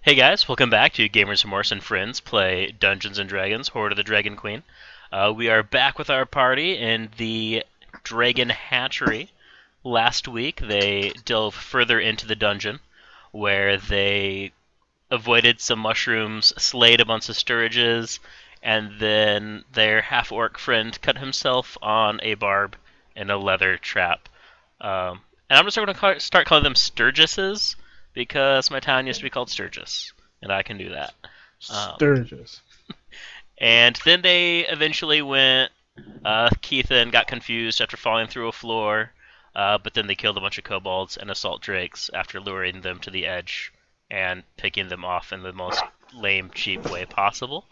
Hey guys, welcome back to Gamers Remorse and Friends play Dungeons & Dragons, Hoard of the Dragon Queen. We are back with our party in the Dragon Hatchery. Last week they delved further into the dungeon, where they avoided some mushrooms, slayed a bunch of sturges, and then their half-orc friend cut himself on a barb in a leather trap. And I'm just going to start calling them Sturgises, because my town used to be called Sturgis, and I can do that. Sturgis. And then they eventually went. Keithan got confused after falling through a floor, but then they killed a bunch of kobolds and assault drakes after luring them to the edge and picking them off in the most lame, cheap way possible.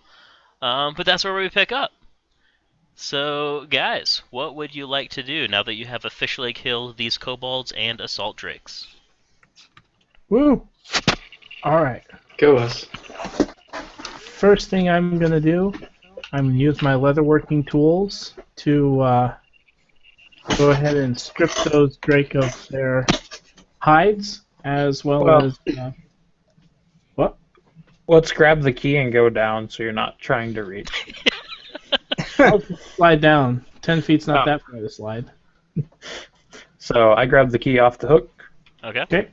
But that's where we pick up. So, guys, what would you like to do now that you have officially killed these kobolds and assault drakes? Woo! Alright. Go us. First thing I'm going to do, I'm going to use my leatherworking tools to go ahead and strip those drake of their hides, as well as... what? Let's grab the key and go down so you're not trying to reach. I'll just slide down. 10 feet's not that far to slide. So I grabbed the key off the hook. Okay.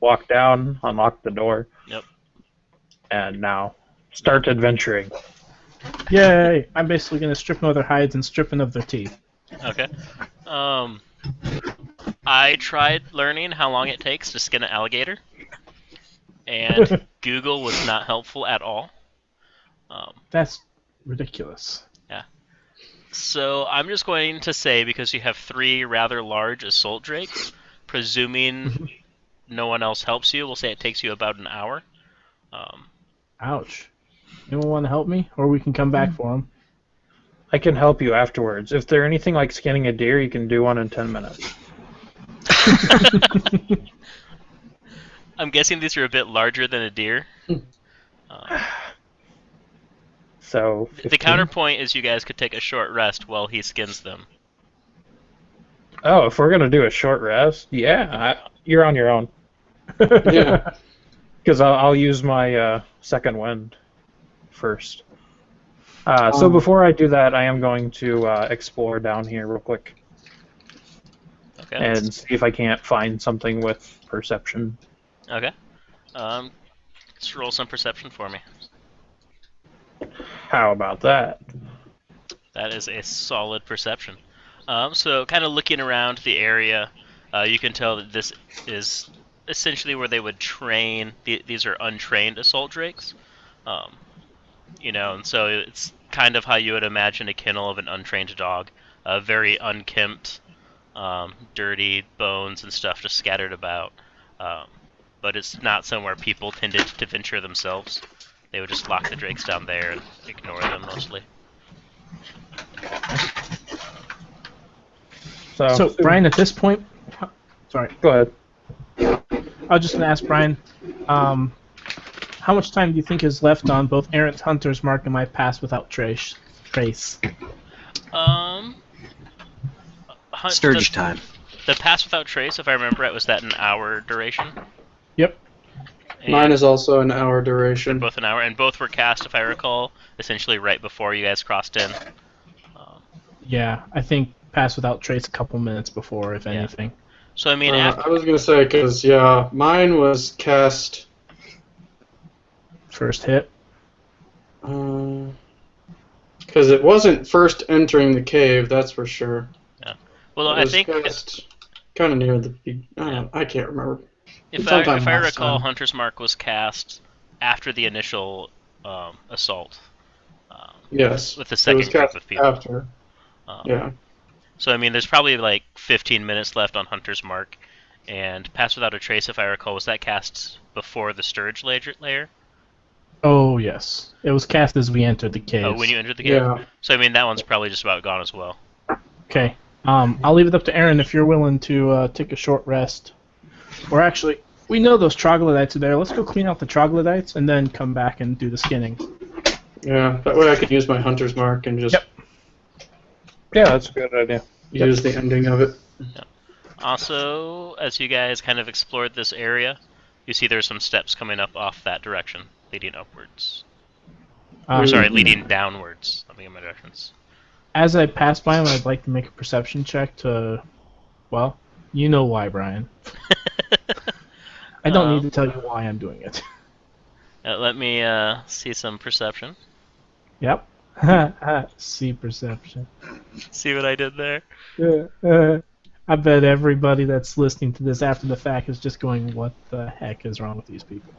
Walk down, unlock the door. Yep. And now start adventuring. Yay! I'm basically going to strip them of their hides and strip them of their teeth. Okay. I tried learning how long it takes to skin an alligator, and Google was not helpful at all. That's ridiculous. Yeah. So I'm just going to say, because you have 3 rather large assault drakes, presuming no one else helps you, we'll say it takes you about an hour. Ouch. Anyone want to help me? Or we can come back for them. I can help you afterwards. If they're anything like skinning a deer, you can do one in 10 minutes. I'm guessing these are a bit larger than a deer. So The 15? counterpoint is you guys could take a short rest while he skins them. Oh, if we're going to do a short rest, yeah, you're on your own. Yeah. Because I'll use my second wind first. So before I do that, I am going to explore down here real quick. Okay. And see if I can't find something with perception. Okay. Let's roll some perception for me. How about that? That is a solid perception. So kind of looking around the area, you can tell that this is essentially where they would train. These are untrained assault drakes. And so it's kind of how you would imagine a kennel of an untrained dog. Very unkempt, dirty bones and stuff just scattered about. But it's not somewhere people tended to venture themselves. They would just lock the drakes down there and ignore them mostly. So, Brian, at this point... Sorry. Go ahead. I was just going to ask Brian, how much time do you think is left on both Errant's Hunter's Mark and my Pass Without Trace? Sturge time. The Pass Without Trace, if I remember right, was that an hour duration? Yep. And Mine is also an hour duration. both an hour, and both were cast, if I recall, essentially right before you guys crossed in. Yeah, I think Pass Without Trace a couple minutes before, if anything. So I mean, I was going to say, because, yeah, mine was cast... First hit. Because it wasn't first entering the cave, that's for sure. well, It I was think kind of near the... I can't remember. if sometime I last recall, time. Hunter's Mark was cast after the initial assault. Yes. With the It second was group cast of people. after. Yeah. So I mean, there's probably like 15 minutes left on Hunter's Mark, and Pass Without a Trace, if I recall, was that cast before the Sturge layer? Oh, yes. It was cast as we entered the cave. Oh, when you entered the cave? Yeah. So I mean, that one's probably just about gone as well. Okay. I'll leave it up to Aaron if you're willing to take a short rest. Or actually, we know those troglodytes are there. Let's go clean out the troglodytes and then come back and do the skinning. Yeah, that way I could use my hunter's mark and just Yeah, that's a good idea. use the ending of it. Also, as you guys kind of explored this area, You see there's some steps coming up off that direction, leading upwards. Uh, Sorry, leading downwards. Let me get my directions. As I pass by him, I'd like to make a perception check to, well, you know why, Brian. I don't need to tell you why I'm doing it. Let me see some perception. Yep. See perception. See what I did there? I bet everybody that's listening to this after the fact is just going, what the heck is wrong with these people?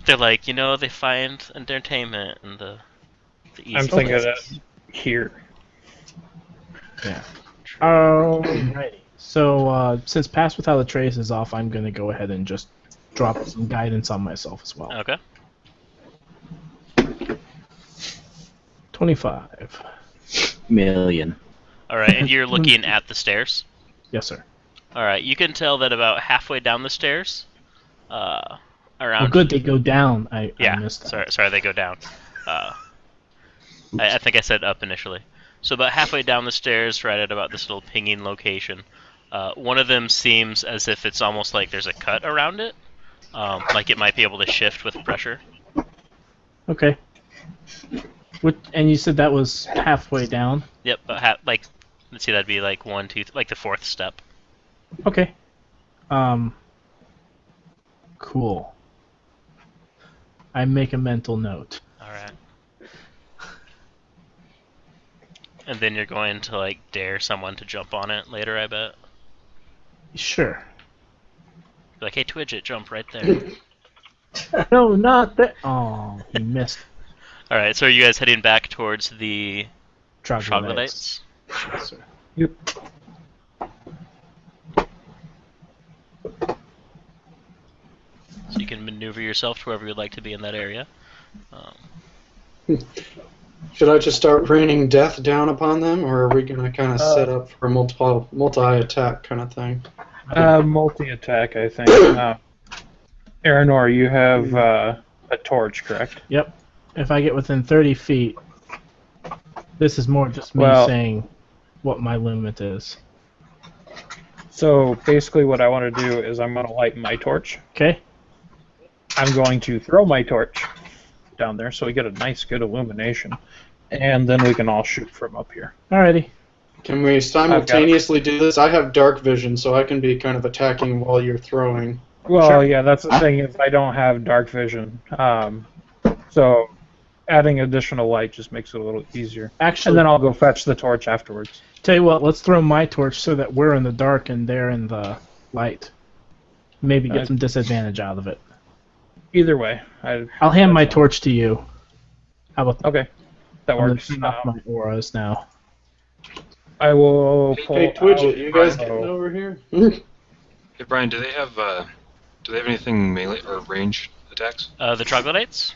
They're like, they find entertainment in the easy I'm thinking of places. that here. Yeah. Alrighty. So, since Pass Without a Trace is off, I'm going to go ahead and just drop some guidance on myself as well. Okay. 25. Million. Alright, and you're looking at the stairs? Yes, sir. Alright, you can tell that about halfway down the stairs, around... Oh, good, they go down. I missed that. Sorry, they go down. I think I said up initially. So about halfway down the stairs, right at about this little pinging location, one of them seems as if it's almost like there's a cut around it, like it might be able to shift with pressure. Okay. And you said that was halfway down? Yep, but let's see, that'd be like like the fourth step. Okay. Cool. I make a mental note. Alright. And then you're going to, like, dare someone to jump on it later, I bet? Sure. Be like, hey, Twidget, jump right there. No, not that. Oh, he missed. Alright, so are you guys heading back towards the Troglodytes? troglodytes? Yes, sir. Yep. So you can maneuver yourself to wherever you'd like to be in that area. Should I just start raining death down upon them, or are we going to kind of set up for a multi-attack kind of thing? Multi-attack, I think. Aranor, you have a torch, correct? Yep. If I get within 30 feet, this is more just me saying what my limit is. So basically what I want to do is I'm going to light my torch. Okay. I'm going to throw my torch down there so we get a nice good illumination. And then we can all shoot from up here. Alrighty. Can we simultaneously do this? I have dark vision, so I can be kind of attacking while you're throwing. Well, Sure. yeah, that's the thing is I don't have dark vision. So adding additional light just makes it a little easier. Actually, And then I'll go fetch the torch afterwards. tell you what, let's throw my torch so that we're in the dark and they're in the light. Maybe get some disadvantage out of it. Either way. I'll hand my torch to you. How about that? Okay, that I'm gonna works. turn off my auras now. I will pull Hey, Twidget, out you guys my- getting over here? Hey Brian, do they have anything melee or range attacks? The troglodytes?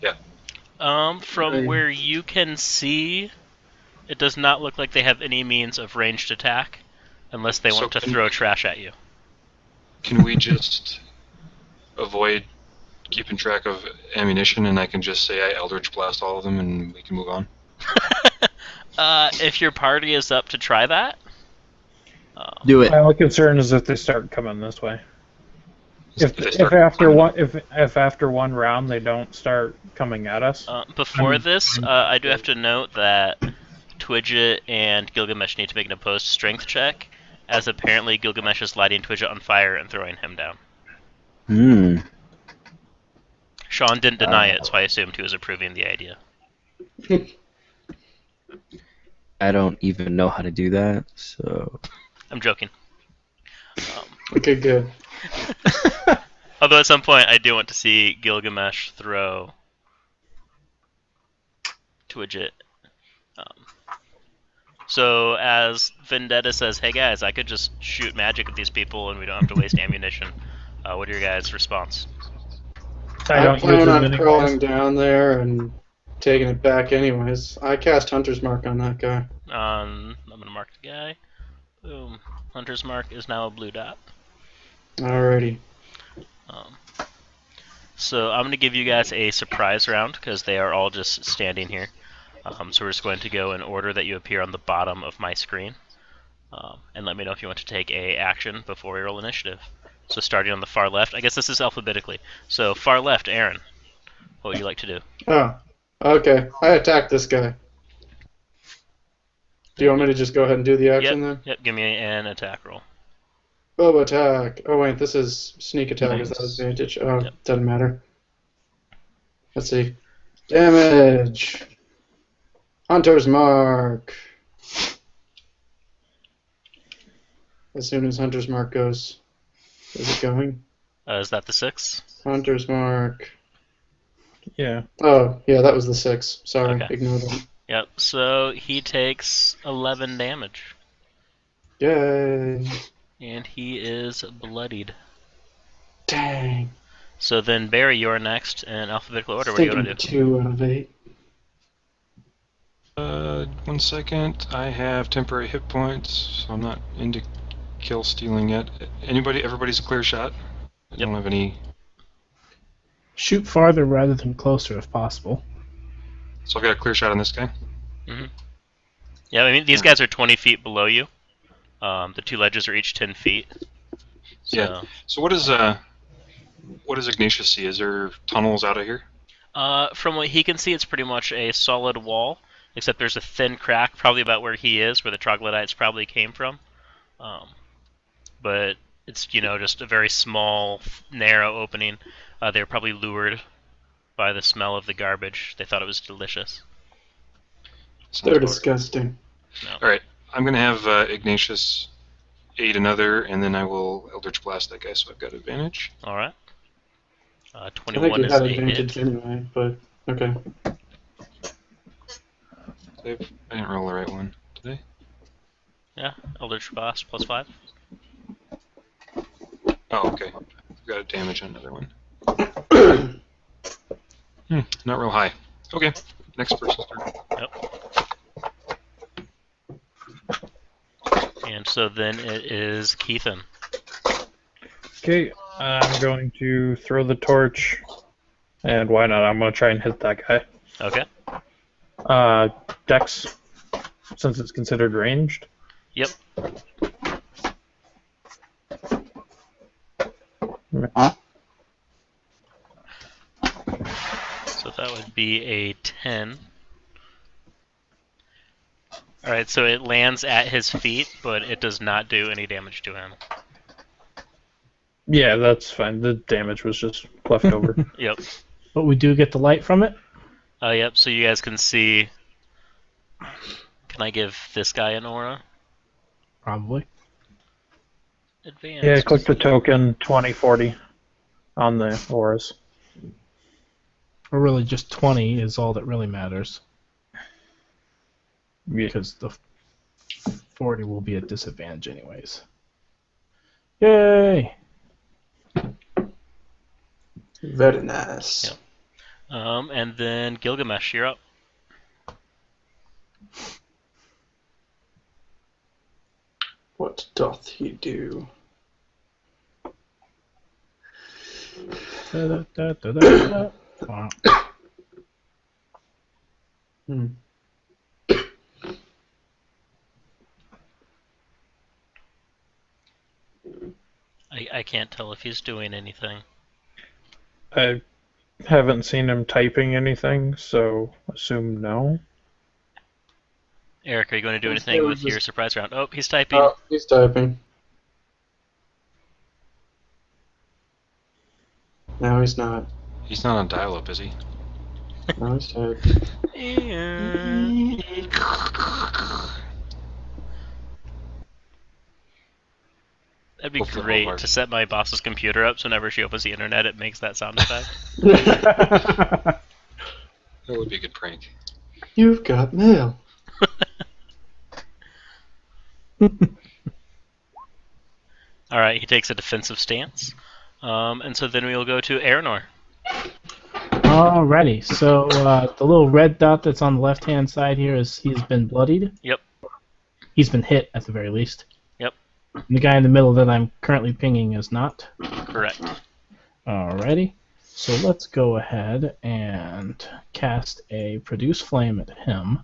Yeah. From where you can see, it does not look like they have any means of ranged attack, unless they want to throw trash at you. Can we just avoid keeping track of ammunition, and I can just say I Eldritch Blast all of them, and we can move on? If your party is up to try that, Do it. My only concern is if they start coming this way. If they start after one round they don't start coming at us. before this, I do have to note that Twidget and Gilgamesh need to make an opposed strength check, as apparently Gilgamesh is lighting Twidget on fire and throwing him down. Sean didn't deny it, so I assumed he was approving the idea. I don't even know how to do that, so... I'm joking. Okay, good. Although at some point I do want to see Gilgamesh throw Twidget. So as Vendetta says, hey guys, I could just shoot magic at these people and we don't have to waste ammunition. What are your guys' response? I plan on crawling down there and taking it back anyways. I cast Hunter's Mark on that guy. I'm going to mark the guy. Boom. Hunter's Mark is now a blue dot. Alrighty. So I'm going to give you guys a surprise round because they are all just standing here. So we're just going to go in order that you appear on the bottom of my screen. And let me know if you want to take a action before we roll initiative. So starting on the far left. I guess this is alphabetically. So far left, Aaron. What would you like to do? Oh, okay. I attacked this guy. Do you want me to just go ahead and do the action then? Yep, give me an attack roll. Bow attack. Oh wait, this is sneak attack. Nice. Is that advantage? Oh, Yep. doesn't matter. Let's see. Damage. Hunter's Mark. As soon as Hunter's Mark goes. Is it going? Is that the 6? Hunter's Mark. Yeah. Oh, yeah, that was the 6. Sorry, Okay. ignore that. Yep, so he takes 11 damage. Yay. And he is bloodied. Dang. So then, Barry, you're next in alphabetical order. What do you want to do? 2 out of 8. 1 second. I have temporary hit points, so I'm not into kill stealing yet. Everybody's a clear shot. I don't have any. Shoot farther rather than closer if possible. So I've got a clear shot on this guy. Mm-hmm. Yeah, I mean, these guys are 20 feet below you. The 2 ledges are each 10 feet. So, Yeah. So what does Ignatius see? Is there tunnels out of here? from what he can see, it's pretty much a solid wall, except there's a thin crack, probably about where he is, where the troglodytes probably came from. But it's, just a very small, narrow opening. They were probably lured by the smell of the garbage. They thought it was delicious. They're disgusting. No. Alright, I'm going to have Ignatius aid another, and then I will Eldritch Blast that guy, so I've got advantage. All right. I think 21 you is had a advantage hit. anyway, but okay. I didn't roll the right one, did I? Yeah, Eldritch Blast plus 5. Oh, okay. I've got a damage on another one. Not real high. Okay, next person's turn. Yep. And so then it is Keithan. Okay, I'm going to throw the torch, and why not? I'm going to try and hit that guy. Okay. Dex, since it's considered ranged. Yep. So that would be a 10. Alright, so it lands at his feet, but it does not do any damage to him. Yeah, that's fine. The damage was just left over. Yep. But we do get the light from it? Yep, so you guys can see... Can I give this guy an aura? Probably. Advanced. Yeah, click the token 2040 on the auras. Or really just 20 is all that really matters. Yeah. Because the 40 will be at disadvantage anyways. Yay! Very nice. Yep. And then Gilgamesh, you're up. What doth he do? Da-da-da-da-da. Wow. I can't tell if he's doing anything. I haven't seen him typing anything, so assume no. Eric, are you going to do Yes, anything there with was your this- surprise round? Oh, he's typing. Oh, he's typing. No, he's not. He's not on dial-up, is he? No, he's typing. That'd be Hopefully great Hobart. to set my boss's computer up so whenever she opens the internet it makes that sound effect. That would be a good prank. You've got mail. Alright, he takes a defensive stance. And so then we'll go to Aranor. Alrighty, so the little red dot that's on the left-hand side here is he's been bloodied. Yep. He's been hit, at the very least. Yep. And the guy in the middle that I'm currently pinging is not. Correct. Alrighty, so let's go ahead and cast a Produce Flame at him.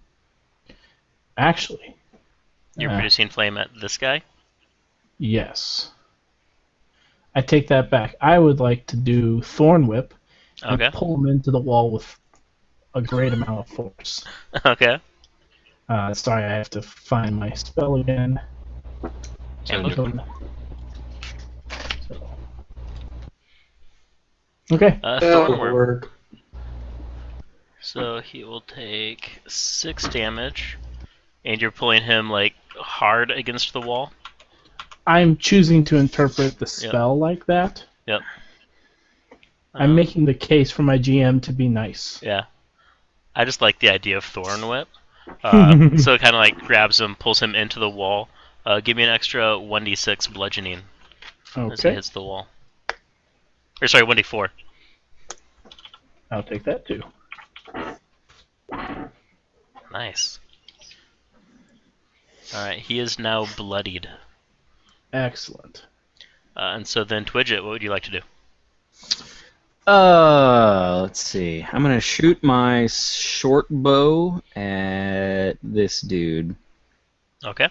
Actually, You're producing flame at this guy? yes. I take that back. I would like to do Thorn Whip and Okay. pull him into the wall with a great amount of force. Okay. Sorry, I have to find my spell again. Handbook. Okay. That'll Thorn Whip. work. So he will take 6 damage, and you're pulling him like hard against the wall. I'm choosing to interpret the spell like that. Yep. I'm making the case for my GM to be nice. Yeah. I just like the idea of Thorn Whip. So it kind of like grabs him, pulls him into the wall. Give me an extra 1d6 bludgeoning as he Okay. hits the wall. Or sorry, 1d4. I'll take that too. Nice. Alright, he is now bloodied. Excellent. And so then, Twidget, what would you like to do? Let's see. I'm gonna shoot my short bow at this dude. Okay.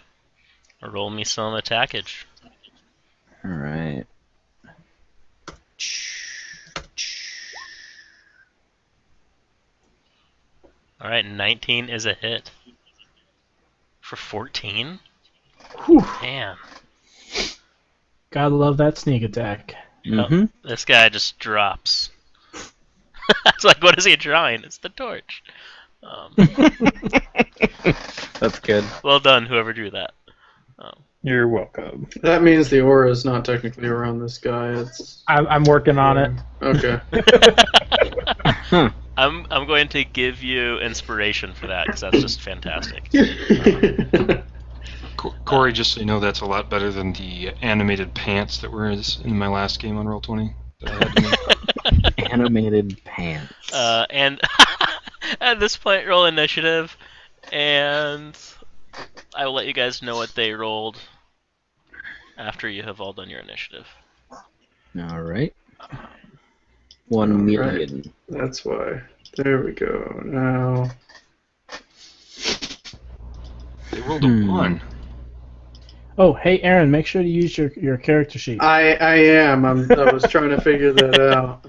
Roll me some attackage. All right. Alright, 19 is a hit. For 14? Whew. Damn. Gotta love that sneak attack. Mm-hmm. This guy just drops. It's like, what is he drawing? It's the torch. That's good. Well done, whoever drew that. You're welcome. That means the aura is not technically around this guy. It's I'm working on it. okay. I'm going to give you inspiration for that because that's just fantastic. Cory, just so you know, that's a lot better than the animated pants that were in my last game on Roll20 that I had to make. Animated pants. And at this point, roll initiative, and I will let you guys know what they rolled after you have all done your initiative. All right. 1 million. That's why. There we go. Now. They rolled a 1. Oh, hey, Aaron, make sure to use your character sheet. I am. I was trying to figure that out.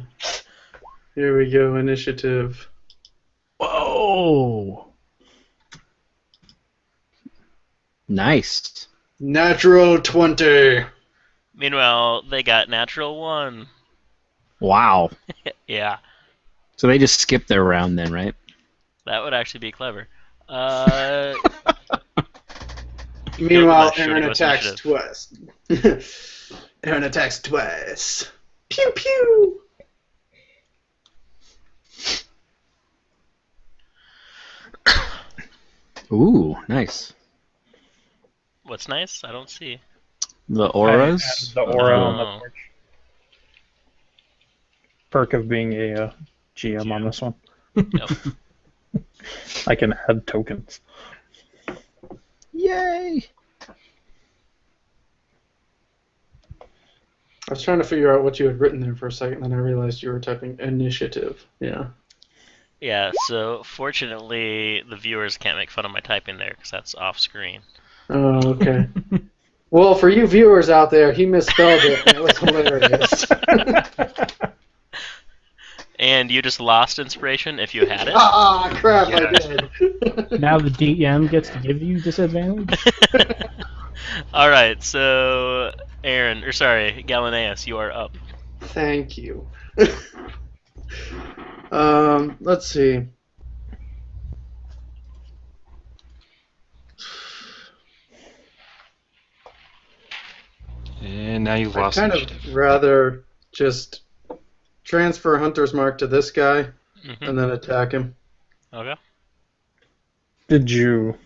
Here we go. Initiative. Whoa! Nice. Natural 20. Meanwhile, they got natural 1. Wow. Yeah, So they just skipped their round then, right? that would actually be clever. Meanwhile, Shooting Aaron with attacks twice. Aaron attacks twice. Pew pew. Ooh, nice. What's nice? I don't see. The auras. The aura on Oh. the torch. Perk of being a GM on this one. Yep. I can add tokens. Yay! I was trying to figure out what you had written there for a second, then I realized you were typing initiative. Yeah. Yeah, so fortunately, the viewers can't make fun of my typing there because that's off screen. Oh, okay. Well, for you viewers out there, he misspelled it, and it was hilarious. And you just lost inspiration if you had it. Ah, crap, I Yes. did. Now the DM gets to give you disadvantage? All right, so Aaron, or sorry, Galaneus, you are up. Thank you. Let's see. And now you've I'd lost kind initiative. of rather just transfer Hunter's Mark to this guy Mhm. and then attack him. Okay. Did you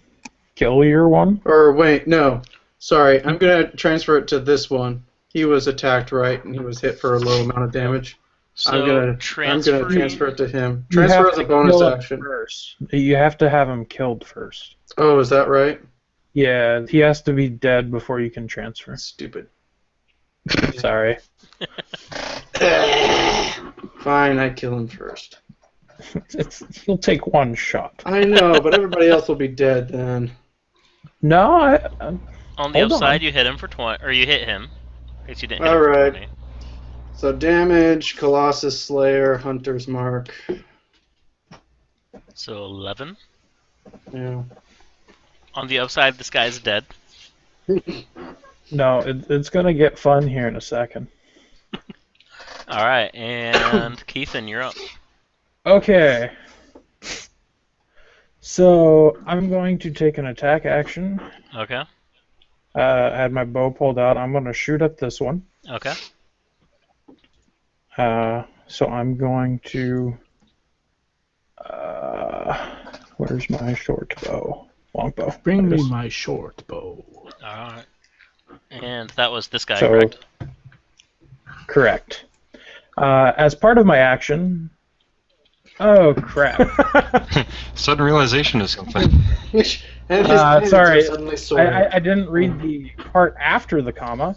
kill your one? Or wait, no. Sorry, I'm gonna transfer it to this one. He was attacked right, and he was hit for a low amount of damage. So I'm gonna transfer it to him. Transfer as a bonus action. First. You have to have him killed first. Oh, is that right? Yeah, he has to be dead before you can transfer. Stupid. Sorry. Fine, I kill him first. He'll take one shot. I know, but everybody else will be dead then. No, On the Hold upside, on. you hit him for 20, or you hit him. I guess you didn't hit All him for right. 20. So damage, Colossus Slayer, Hunter's Mark. So 11. Yeah. On the upside, this guy's dead. No, it's gonna get fun here in a second. All right, and Keithan, you're up. Okay. So I'm going to take an attack action. Okay. I had my bow pulled out. I'm going to shoot at this one. Okay. So I'm going to. Where's my short bow? Long bow. Bring me my short bow. All right. And that was this guy, So, correct? Correct. As part of my action. Oh crap! Sudden realization of something. And his pants sorry, are suddenly sore. I didn't read the part after the comma.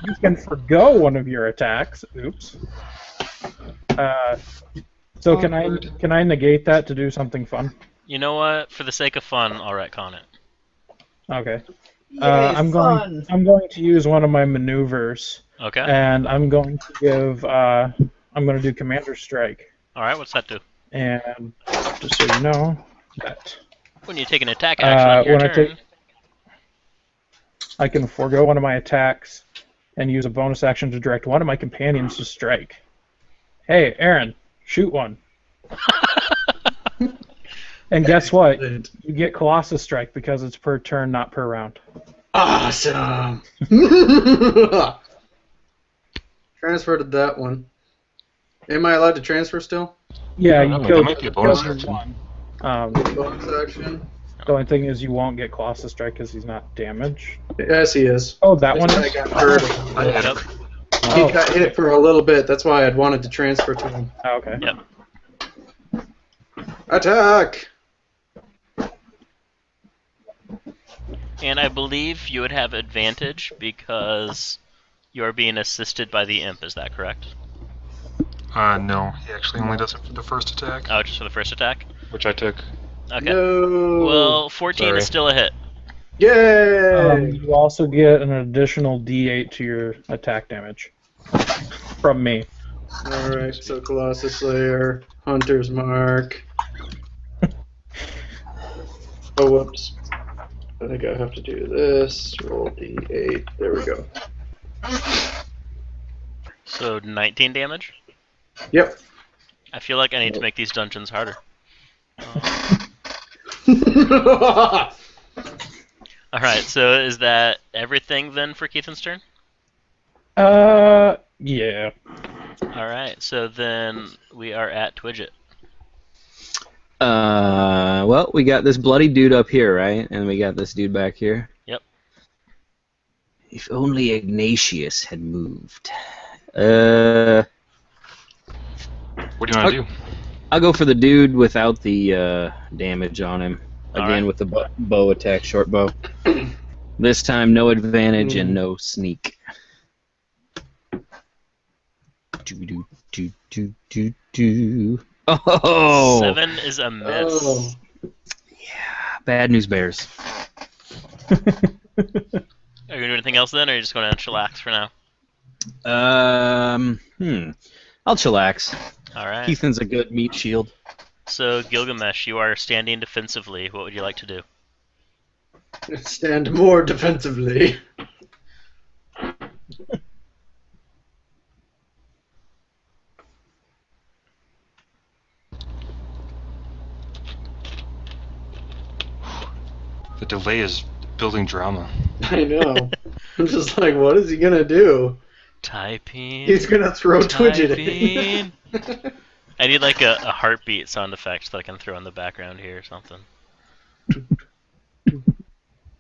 You can forgo one of your attacks. Oops. So can I negate that to do something fun? You know what? For the sake of fun, I'll retcon it. Okay. I'm going to use one of my maneuvers, Okay. and I'm going to give. I'm going to do Commander Strike, All right. What's that do? and just so you know, that When you take an attack action on your when turn. I can forego one of my attacks and use a bonus action to direct one of my companions to strike. Hey, Aaron, shoot one. And guess what? You get Colossus Strike because it's per turn, not per round. Awesome! Transfer to that one. Am I allowed to transfer still? Yeah, I you don't know, killed, that might be a you bonus killed action. one. Bonus action? The only thing is you won't get Colossus Strike because he's not damaged. Yes, he is. Oh, that one I is? got hurt. Yep. He got hit for a little bit. That's why I'd wanted to transfer to him. Oh, okay. Yep. Attack! And I believe you would have advantage because you're being assisted by the imp. Is that correct? No, he actually only does it for the first attack, Oh, just for the first attack? which I took. Okay. No! Well, 14 Sorry. is still a hit. Yay! You also get an additional D8 to your attack damage from me. Alright, so Colossus Slayer, Hunter's Mark. Oh, whoops. I think I have to do this. Roll D8. There we go. So 19 damage? Yep. I feel like I need to make these dungeons harder. Alright, so is that everything then for Keithan's turn? Yeah. Alright, so then we are at Twidget. Well, we got this bloody dude up here, right? And we got this dude back here. Yep. If only Ignatius had moved. What What do you want to do? I'll go for the dude without the damage on him. Again, Alright. with the bow attack, short bow. This time, no advantage and no sneak. Do. Oh! 7 is a miss. Oh. Bad news bears. Are you going to do anything else then, or are you just going to chillax for now? I'll chillax. Alright. Keithan's a good meat shield. So, Gilgamesh, you are standing defensively. What would you like to do? Stand more defensively. The delay is building drama. I know. I'm just like, what is he gonna do? Typing. He's gonna throw Twidget Typing. in. I need like a heartbeat sound effect that I can throw in the background here or something.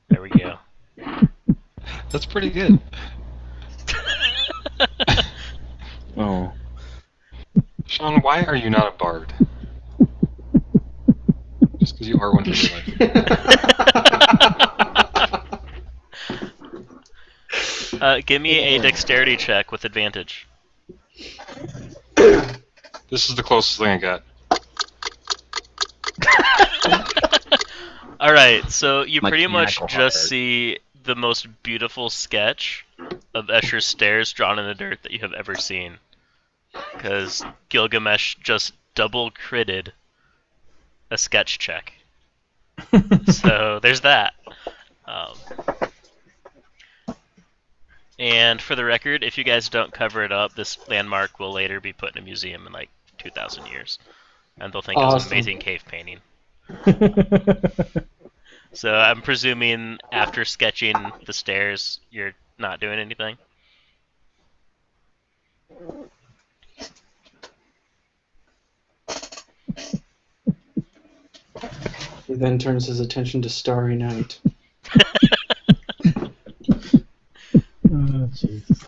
There we go. That's pretty good. Oh. Sean, why are you not a bard? Just because you are one in real life. Give me a dexterity check with advantage. This is the closest thing I got. Alright, so you pretty much Mechanical just hard. see the most beautiful sketch of Escher's stairs drawn in the dirt that you have ever seen. Because Gilgamesh just double critted a sketch check. So there's that. And for the record, if you guys don't cover it up, this landmark will later be put in a museum in like 2,000 years. And they'll think it was an amazing cave painting. So I'm presuming after sketching the stairs, you're not doing anything? He then turns his attention to Starry Night. Oh, jeez.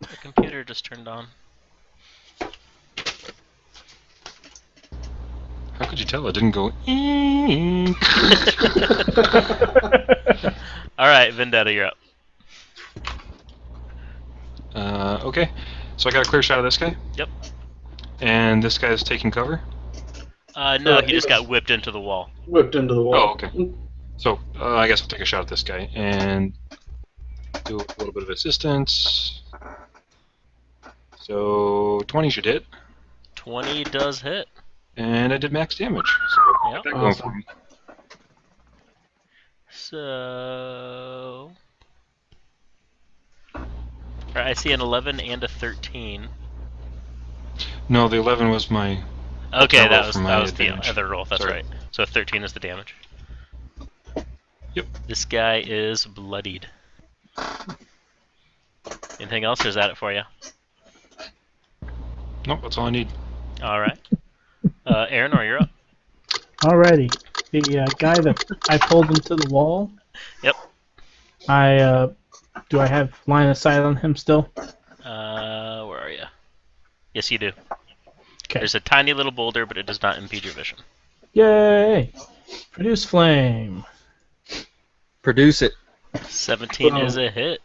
The computer just turned on. How could you tell it didn't go? Alright, Vendetta, you're up. Okay. So I got a clear shot of this guy? Yep. And this guy's taking cover? No, he just got whipped into the wall. Whipped into the wall. Oh, okay. So I guess I'll take a shot at this guy and do a little bit of assistance. So 20 should hit. 20 does hit. And I did max damage. So Yep. that going for me. So... Alright, I see an 11 and a 13. No, the 11 was my... Okay, roll that was for my the advantage. other roll, that's Sorry. right. So 13 is the damage. Yep. This guy is bloodied. Anything else, or is that it for you? Nope, that's all I need. Alright. Aaron, or you're up? Alrighty. The guy that I pulled into the wall. Yep. Do I have line of sight on him still? Where are you? Yes, you do. Okay. There's a tiny little boulder, but it does not impede your vision. Yay! Produce flame. Produce it. 17 is a hit.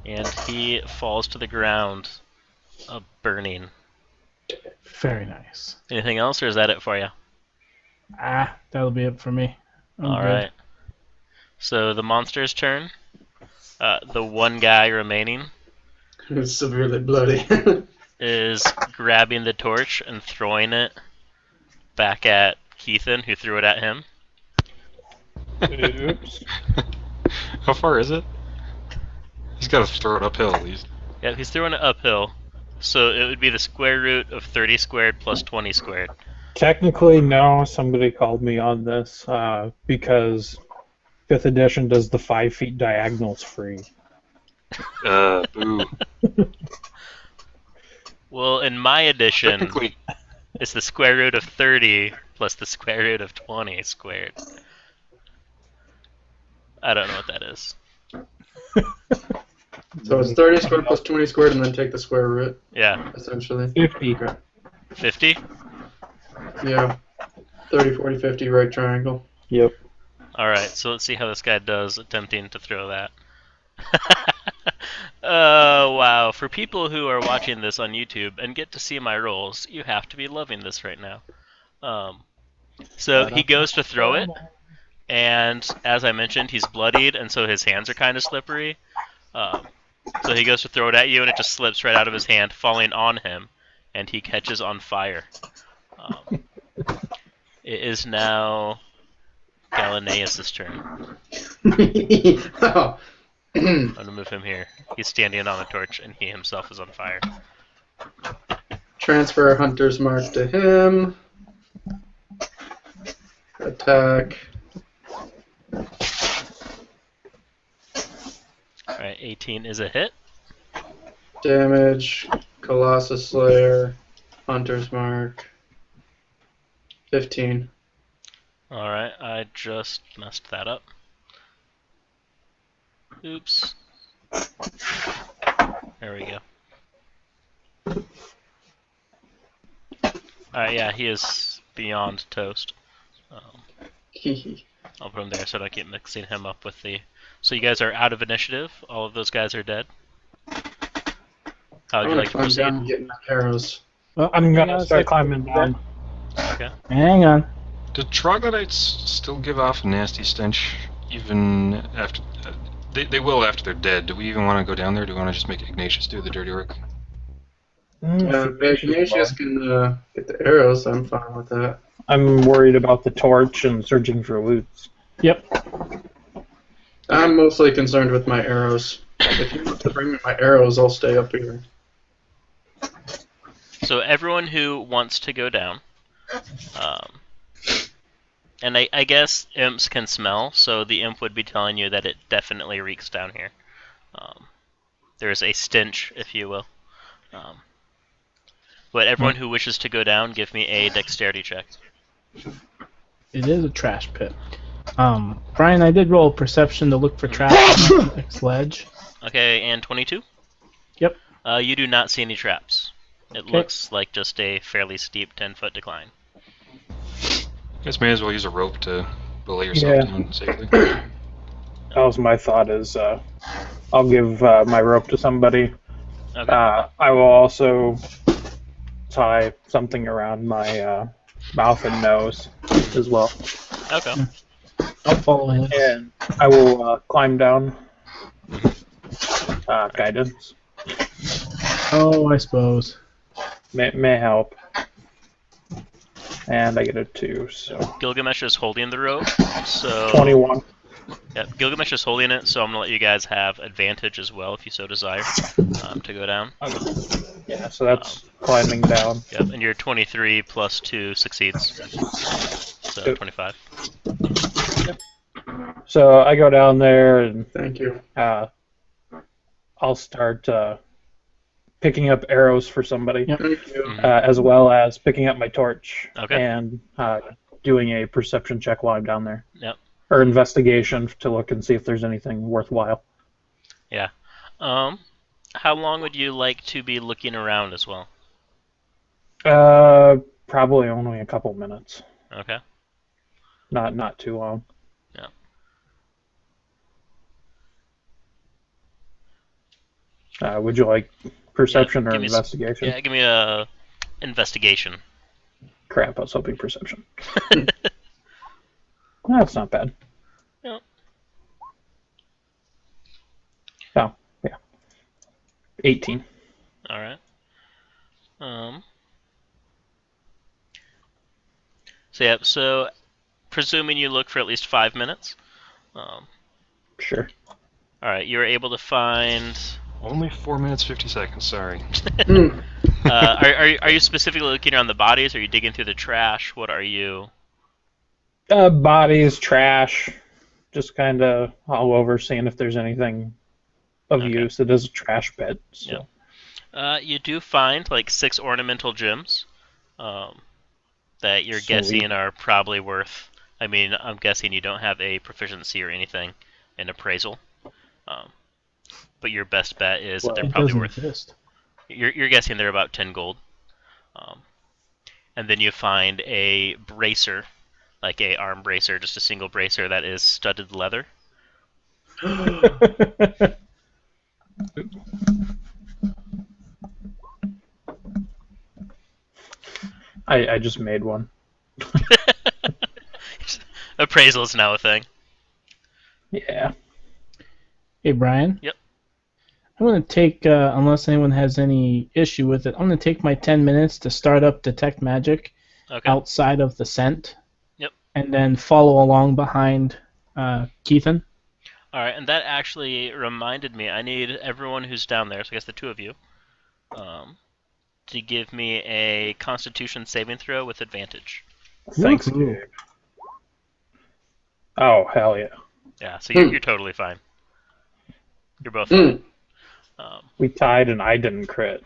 And he falls to the ground, burning. Very nice. Anything else, or is that it for you? That'll be it for me. Alright. So the monster's turn. The one guy remaining It's severely bloody. is grabbing the torch and throwing it back at Keithan, who threw it at him. Oops. How far is it? He's got to throw it uphill at least. Yeah, he's throwing it uphill. So it would be the square root of 30 squared plus 20 squared. Technically, no. Somebody called me on this because 5th edition does the 5 feet diagonals free. Boo. Well, in my edition, Technically, it's the square root of 30 plus the square root of 20 squared. I don't know what that is. So it's 30 squared plus 20 squared, and then take the square root, Yeah. essentially. 50. 50? Yeah. 30, 40, 50, right triangle. Yep. Alright, so let's see how this guy does attempting to throw that. Oh, wow. For people who are watching this on YouTube and get to see my rolls, you have to be loving this right now. So he goes to throw it, and as I mentioned, he's bloodied, and so his hands are kind of slippery. So he goes to throw it at you, and it just slips right out of his hand, falling on him, and he catches on fire. It is now Galileus' turn. Oh. I'm gonna move him here. He's standing on a torch, and he himself is on fire. Transfer Hunter's Mark to him. Attack. Alright, 18 is a hit. Damage. Colossus Slayer. Hunter's Mark. 15. Alright, I just messed that up. Oops. There we go. Alright, yeah, he is beyond toast. I'll put him there so I don't keep mixing him up with the... So you guys are out of initiative. All of those guys are dead. How would I'm you gonna like to climb proceed? down and get my arrows. Well, I'm hang on gonna a start second. climbing down. Okay. Hang on. Do troglodytes still give off a nasty stench even after? They will after they're dead. Do we even want to go down there? Do we want to just make Ignatius do the dirty work? If Ignatius can get the arrows, I'm fine with that. I'm worried about the torch and searching for loot. Yep. I'm mostly concerned with my arrows. If you want to bring me my arrows, I'll stay up here. So everyone who wants to go down, and I guess imps can smell, so the imp would be telling you that it definitely reeks down here. There is a stench, if you will. But everyone who wishes to go down, give me a dexterity check. It is a trash pit. Brian, I did roll a perception to look for traps on the next ledge. Okay, and 22? Yep. You do not see any traps. It looks like just a fairly steep 10-foot decline. Guess may as well use a rope to belay yourself down safely. That was my thought. Is I'll give my rope to somebody. Okay. I will also tie something around my mouth and nose as well. Okay. I'll follow him. And I will climb down. Guidance Oh, I suppose. may help. And I get a 2, so Gilgamesh is holding the rope, so... 21. Yep, Gilgamesh is holding it, so I'm going to let you guys have advantage as well, if you so desire, to go down. Yeah, so that's climbing down. Yep, and your 23 plus 2 succeeds. So Yep. 25. So I go down there and Thank you. I'll start picking up arrows for somebody, Yep. Thank you. as well as picking up my torch Okay. and doing a perception check while I'm down there. Yep. Or investigation to look and see if there's anything worthwhile. Yeah. How long would you like to be looking around as well? Probably only a couple minutes. Okay. Not too long. Would you like perception or give me investigation? Yeah, give me a investigation. Crap, I was hoping perception. That's not bad. Yep. Oh, yeah. 18. All right. So presuming you look for at least 5 minutes. Sure. All right, you were able to find. Only 4 minutes 50 seconds. Sorry. Are you specifically looking around the bodies? Are you digging through the trash? What are you? Bodies, trash, just kind of all over, seeing if there's anything of Okay. use. It is a trash pit. So. Yep. You do find like 6 ornamental gems that you're Sweet. guessing are probably worth. I mean, I'm guessing you don't have a proficiency or anything in appraisal, but your best bet is that they're It probably doesn't worth. exist. You're guessing they're about 10 gold. And then you find a bracer, like a arm bracer, just a single bracer that is studded leather. I just made one. Appraisal is now a thing. Yeah. Hey, Brian. Yep. I'm going to take, unless anyone has any issue with it, I'm going to take my 10 minutes to start up Detect Magic Okay. outside of the scent. Yep. And then follow along behind Keithan. All right, and that actually reminded me. I need everyone who's down there, so I guess the 2 of you, to give me a Constitution saving throw with advantage. Thanks, Woohoo. Gabe. Oh, hell yeah. Yeah, so you're totally fine. You're both fine. We tied and I didn't crit.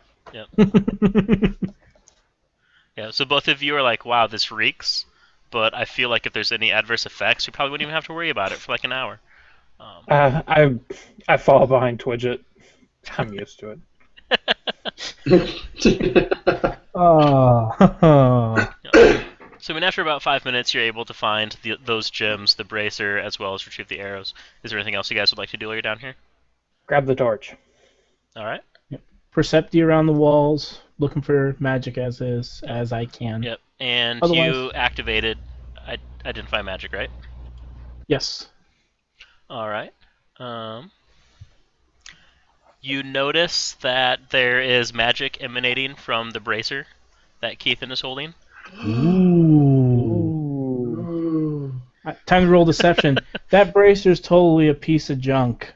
Yeah, so both of you are like, wow, this reeks, but I feel like if there's any adverse effects, you probably wouldn't even have to worry about it for like an hour. I fall behind Twidget. I'm used to it. Oh. So I mean, after about 5 minutes, you're able to find those gems, the bracer, as well as retrieve the arrows. Is there anything else you guys would like to do while you're down here? Grab the torch. All right. Yep. Percepty around the walls, looking for magic as I can. Yep. And Otherwise- you activated Identify Magic, right? Yes. All right. You notice that there is magic emanating from the bracer that Keithan is holding. Ooh. Time to roll deception. That bracer's totally a piece of junk.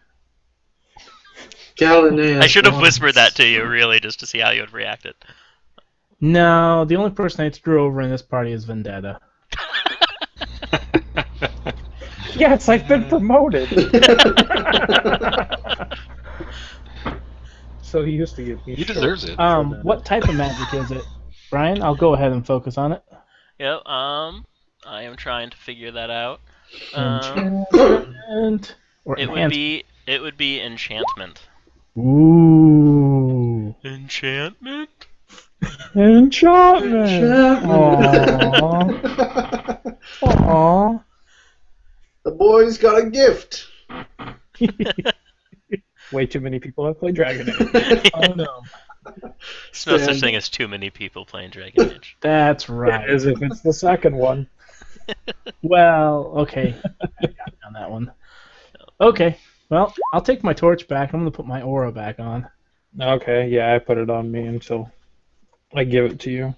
Galaneus I should have wants. whispered that to you, really, just to see how you would react it. No, the only person I'd screw over in this party is Vendetta. Yes, I've been promoted. So he used to give me. He deserves it. What type of magic is it, Brian? I'll go ahead and focus on it. Yep. I am trying to figure that out. Enchantment or It would be enchantment. Ooh. Enchantment? Enchantment. Aww. Aww. The boy's got a gift. Way too many people have played Dragon Age. Oh no. There's no such thing as too many people playing Dragon Age. That's right. As if it's the second one. Well, okay. I got it on that one. Okay. Well, I'll take my torch back. I'm gonna put my aura back on. Okay, yeah, I put it on me until I give it to you.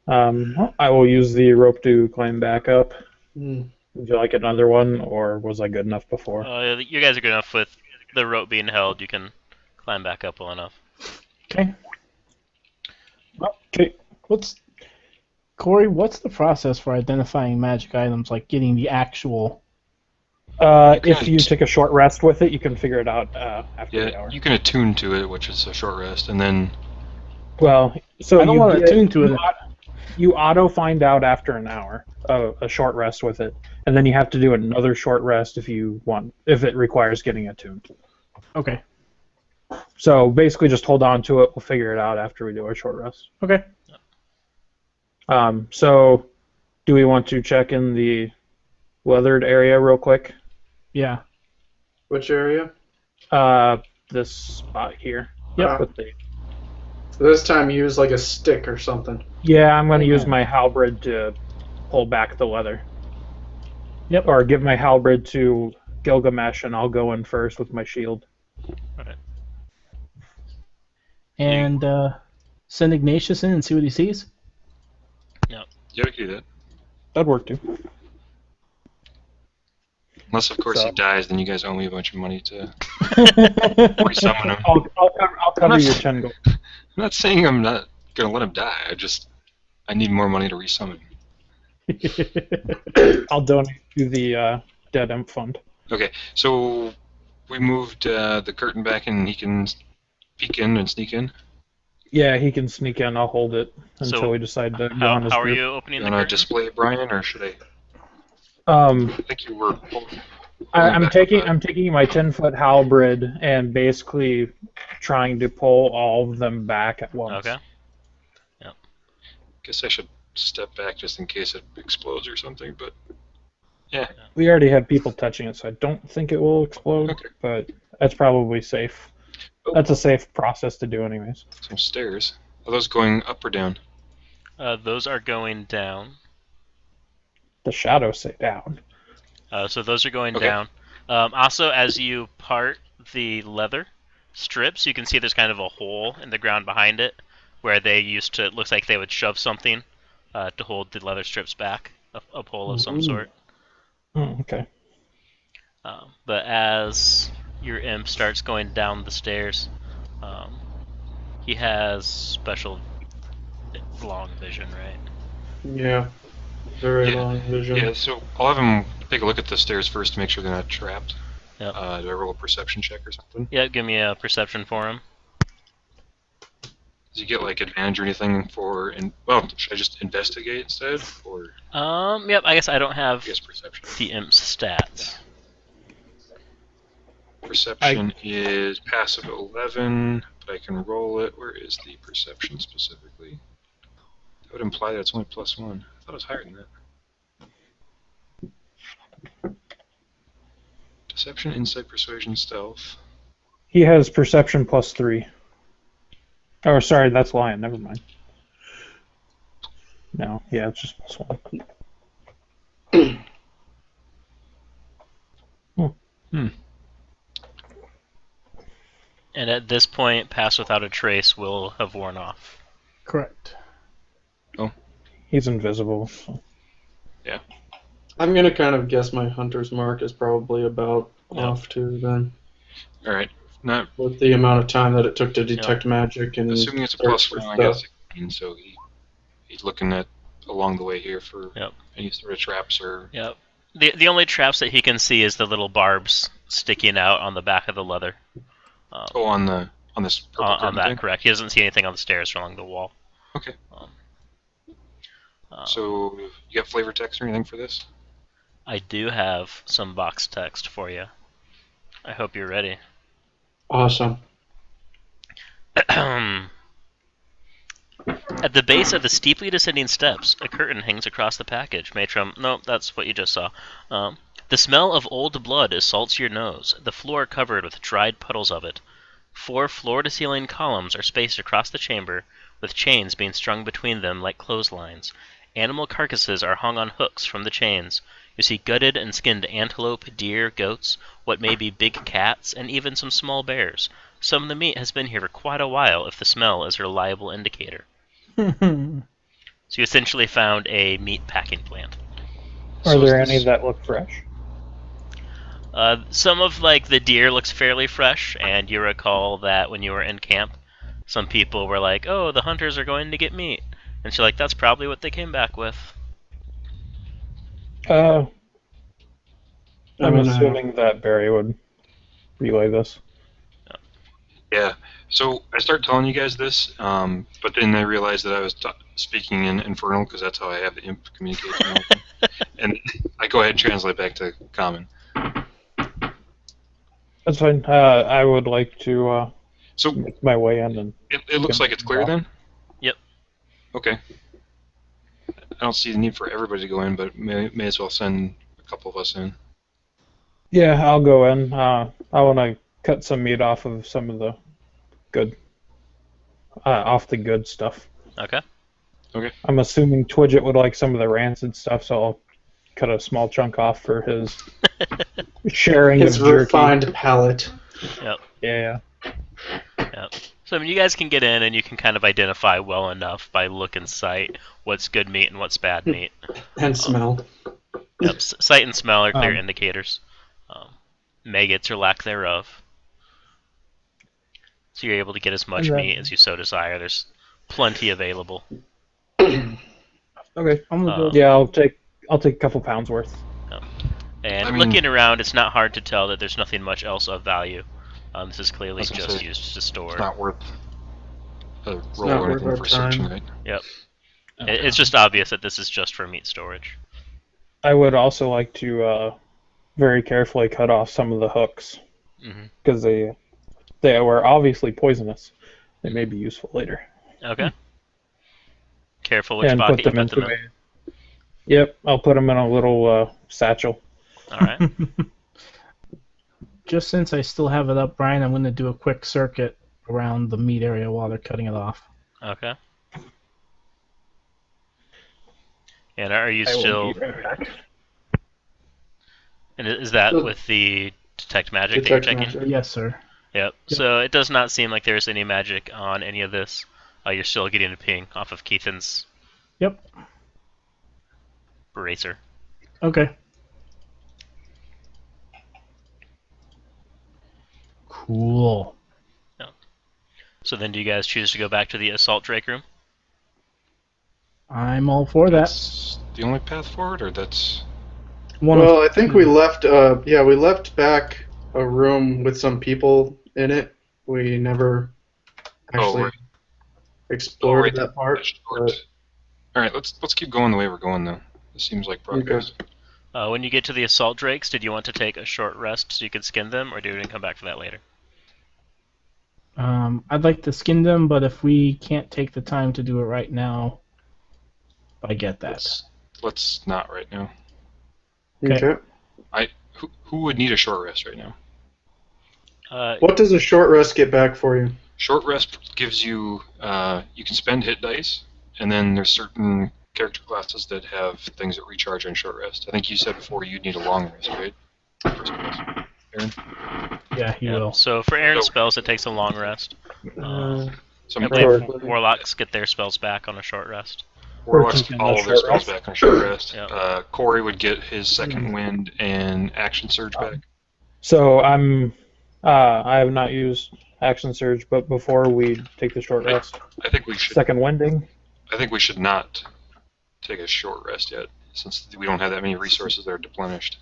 I will use the rope to climb back up. Hmm. Would you like another one, or was I good enough before? You guys are good enough with the rope being held. You can climb back up well enough. Okay. Well, okay. Cory, what's the process for identifying magic items, like getting the actual... If you take a short rest with it, you can figure it out after the Yeah, hour. you can attune to it, which is a short rest, and then Well, so I don't you want to get- attune to it. You auto find out after an hour, a short rest with it, and then you have to do another short rest if it requires getting attuned. Okay. So basically, just hold on to it. We'll figure it out after we do our short rest. Okay. So, do we want to check in the weathered area real quick? Yeah. Which area? This spot here. Yep. With the- This time use like a stick or something. Yeah, I'm going to use my halberd to pull back the leather. Yep. Or give my halberd to Gilgamesh, and I'll go in first with my shield. And send Ignatius in and see what he sees. yeah, we can do that. That'd work too. Unless, of course, So- he dies, then you guys owe me a bunch of money to resummon him. I'll cover your 10 gold. I'm not saying I'm not gonna let him die. I need more money to resummon him. I'll donate to the Dead Imp Fund. Okay, so we moved the curtain back, and he can peek in and sneak in. Yeah, he can sneak in. I'll hold it until So, we decide to go on his How are group. you opening You the wanna curtain? display it, Brian, or should I? Um, I think you were. I'm taking my 10-foot halberd and basically trying to pull all of them back at once. Okay. Guess I should step back just in case it explodes or something. But yeah, We already have people touching it, so I don't think it will explode. Okay. But that's probably safe. That's a safe process to do, anyways. some stairs. Are those going up or down? Those are going down. The shadows say down. So those are going Okay. down. Also, as you part the leather strips, you can see there's kind of a hole in the ground behind it where they used to. It looks like they would shove something to hold the leather strips back, a pole of some sort. Oh, okay. But as your imp starts going down the stairs, he has special long vision, right? Yeah. Very Yeah. long vision. Yeah, so I'll have him take a look at the stairs first to make sure they're not trapped. Yep. Do I roll a perception check or something? Yeah, give me a perception for him. Does he get like advantage or anything for? Well, should I just investigate instead, or Yep. I guess I don't have I guess perception? the imp's stats. Perception is passive 11, but I can roll it. Where is the perception specifically? That would imply that it's only +1. I thought it was higher than that. Deception, insight, persuasion, stealth. He has perception +3. Oh, sorry, that's lion. Never mind. No, yeah, it's just +1. And at this point, Pass Without a Trace will have worn off. Correct. He's invisible. So. Yeah. I'm going to kind of guess my hunter's mark is probably about off too then. All right. Not With the amount of time that it took to detect magic and assuming it's a search for +1, I got stuff. 16, so he's looking at along the way here for any sort of traps or. Yep. The only traps that he can see is the little barbs sticking out on the back of the leather. On this purple on that, thing? correct. He doesn't see anything on the stairs or along the wall. Okay. So you got flavor text or anything for this? I do have some box text for you. I hope you're ready. Awesome. At the base of the steeply descending steps, a curtain hangs across the package made from... No, that's what you just saw. The smell of old blood assaults your nose, the floor covered with dried puddles of it. 4 floor-to-ceiling columns are spaced across the chamber, with chains being strung between them like clotheslines. Animal carcasses are hung on hooks from the chains. You see gutted and skinned antelope, deer, goats, what may be big cats, and even some small bears. Some of the meat has been here for quite a while, if the smell is a reliable indicator. So you essentially found a meat packing plant. Are there any that look fresh? Some of the deer looks fairly fresh, and you recall that when you were in camp, some people were like, "Oh, the hunters are going to get meat," and she's like, "That's probably what they came back with." I'm assuming that Barry would relay this. Yeah. So I start telling you guys this, but then I realized that I was speaking in Infernal because that's how I have the imp communication open. And I go ahead and translate back to Common. That's fine. I would like to make my way in. And it looks like it's clear then? Yep. Okay. I don't see the need for everybody to go in, but may as well send a couple of us in. Yeah, I'll go in. I want to cut some meat off of some of the good stuff. Okay. Okay. I'm assuming Twidget would like some of the rancid stuff, so I'll cut a small chunk off for his sharing his of jerky. Refined palate. Yep. Yeah. Yep. So you guys can get in, and you can kind of identify well enough by look and sight what's good meat and what's bad meat. And smell. Yep. Sight and smell are clear indicators. Maggots or lack thereof. So you're able to get as much meat as you so desire. There's plenty available. Okay. Yeah, I'll take a couple pounds worth. And looking around, it's not hard to tell that there's nothing much else of value. This is clearly just used to store. It's not worth a roll or anything for searching, right? Yep. Okay. It's just obvious that this is just for meat storage. I would also like to very carefully cut off some of the hooks because they were obviously poisonous. They may be useful later. Okay. Careful which bucket you put them in. Yep, I'll put them in a little satchel. All right. Just since I still have it up, Brian, I'm going to do a quick circuit around the meat area while they're cutting it off. Okay. And are you still... And is that with the detect magic that you're checking? Magic. Yes, sir. Yep. So it does not seem like there's any magic on any of this. You're still getting a ping off of Keithan's bracer. Okay. Cool. Yeah. So then do you guys choose to go back to the Assault Drake room? I'm all for that. That's the only path forward, or that's... Well, I think we left. We left back a room with some people in it. We never actually explored that part. All right, let's keep going the way we're going though. This seems like progress. Okay. When you get to the Assault Drakes, did you want to take a short rest so you could skin them, or do you want to come back for that later? I'd like to skin them, but if we can't take the time to do it right now, I get that. Let's not right now. Okay. Who would need a short rest right now? What does a short rest get back for you? Short rest gives you you can spend hit dice, and then there's certain character classes that have things that recharge on short rest. I think you said before you'd need a long rest, right? First class. Aaron? Yeah, he Yeah. will. So for Aaron's So- spells, it takes a long rest. So I maybe believe warlocks get their spells back on a short rest. Warlocks taking all a their short spells rest. back on short rest. Yep. Cory would get his second wind and action surge back. So I have not used action surge, but before we take the short rest, I think we should. second winding. I think we should not take a short rest yet, since we don't have that many resources that are deplenished.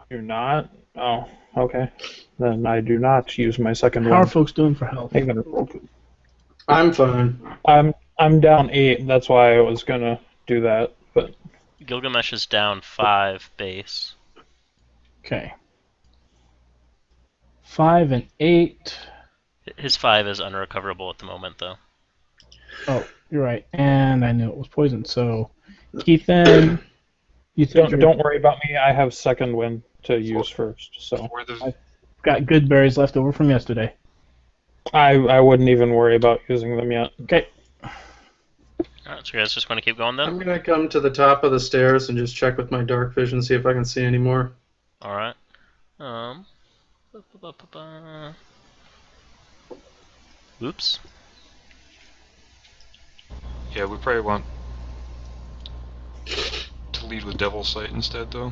Do not. Oh, okay. Then I do not use my second How are wind. folks doing for health? I'm gonna roll. I'm fine. I'm down 8. That's why I was gonna do that. But Gilgamesh is down 5 base. Okay. 5 and 8. His 5 is unrecoverable at the moment, though. Oh, you're right. And I knew it was poison. So, Keithan, you think don't worry about me. I have second wind to use first. So For the, you've got good berries left over from yesterday. I wouldn't even worry about using them yet. Okay. Alright, so you guys just want to keep going then? I'm gonna come to the top of the stairs and just check with my dark vision, see if I can see any more. Alright. Oops. yeah, we probably want to lead with Devil's Sight instead, though.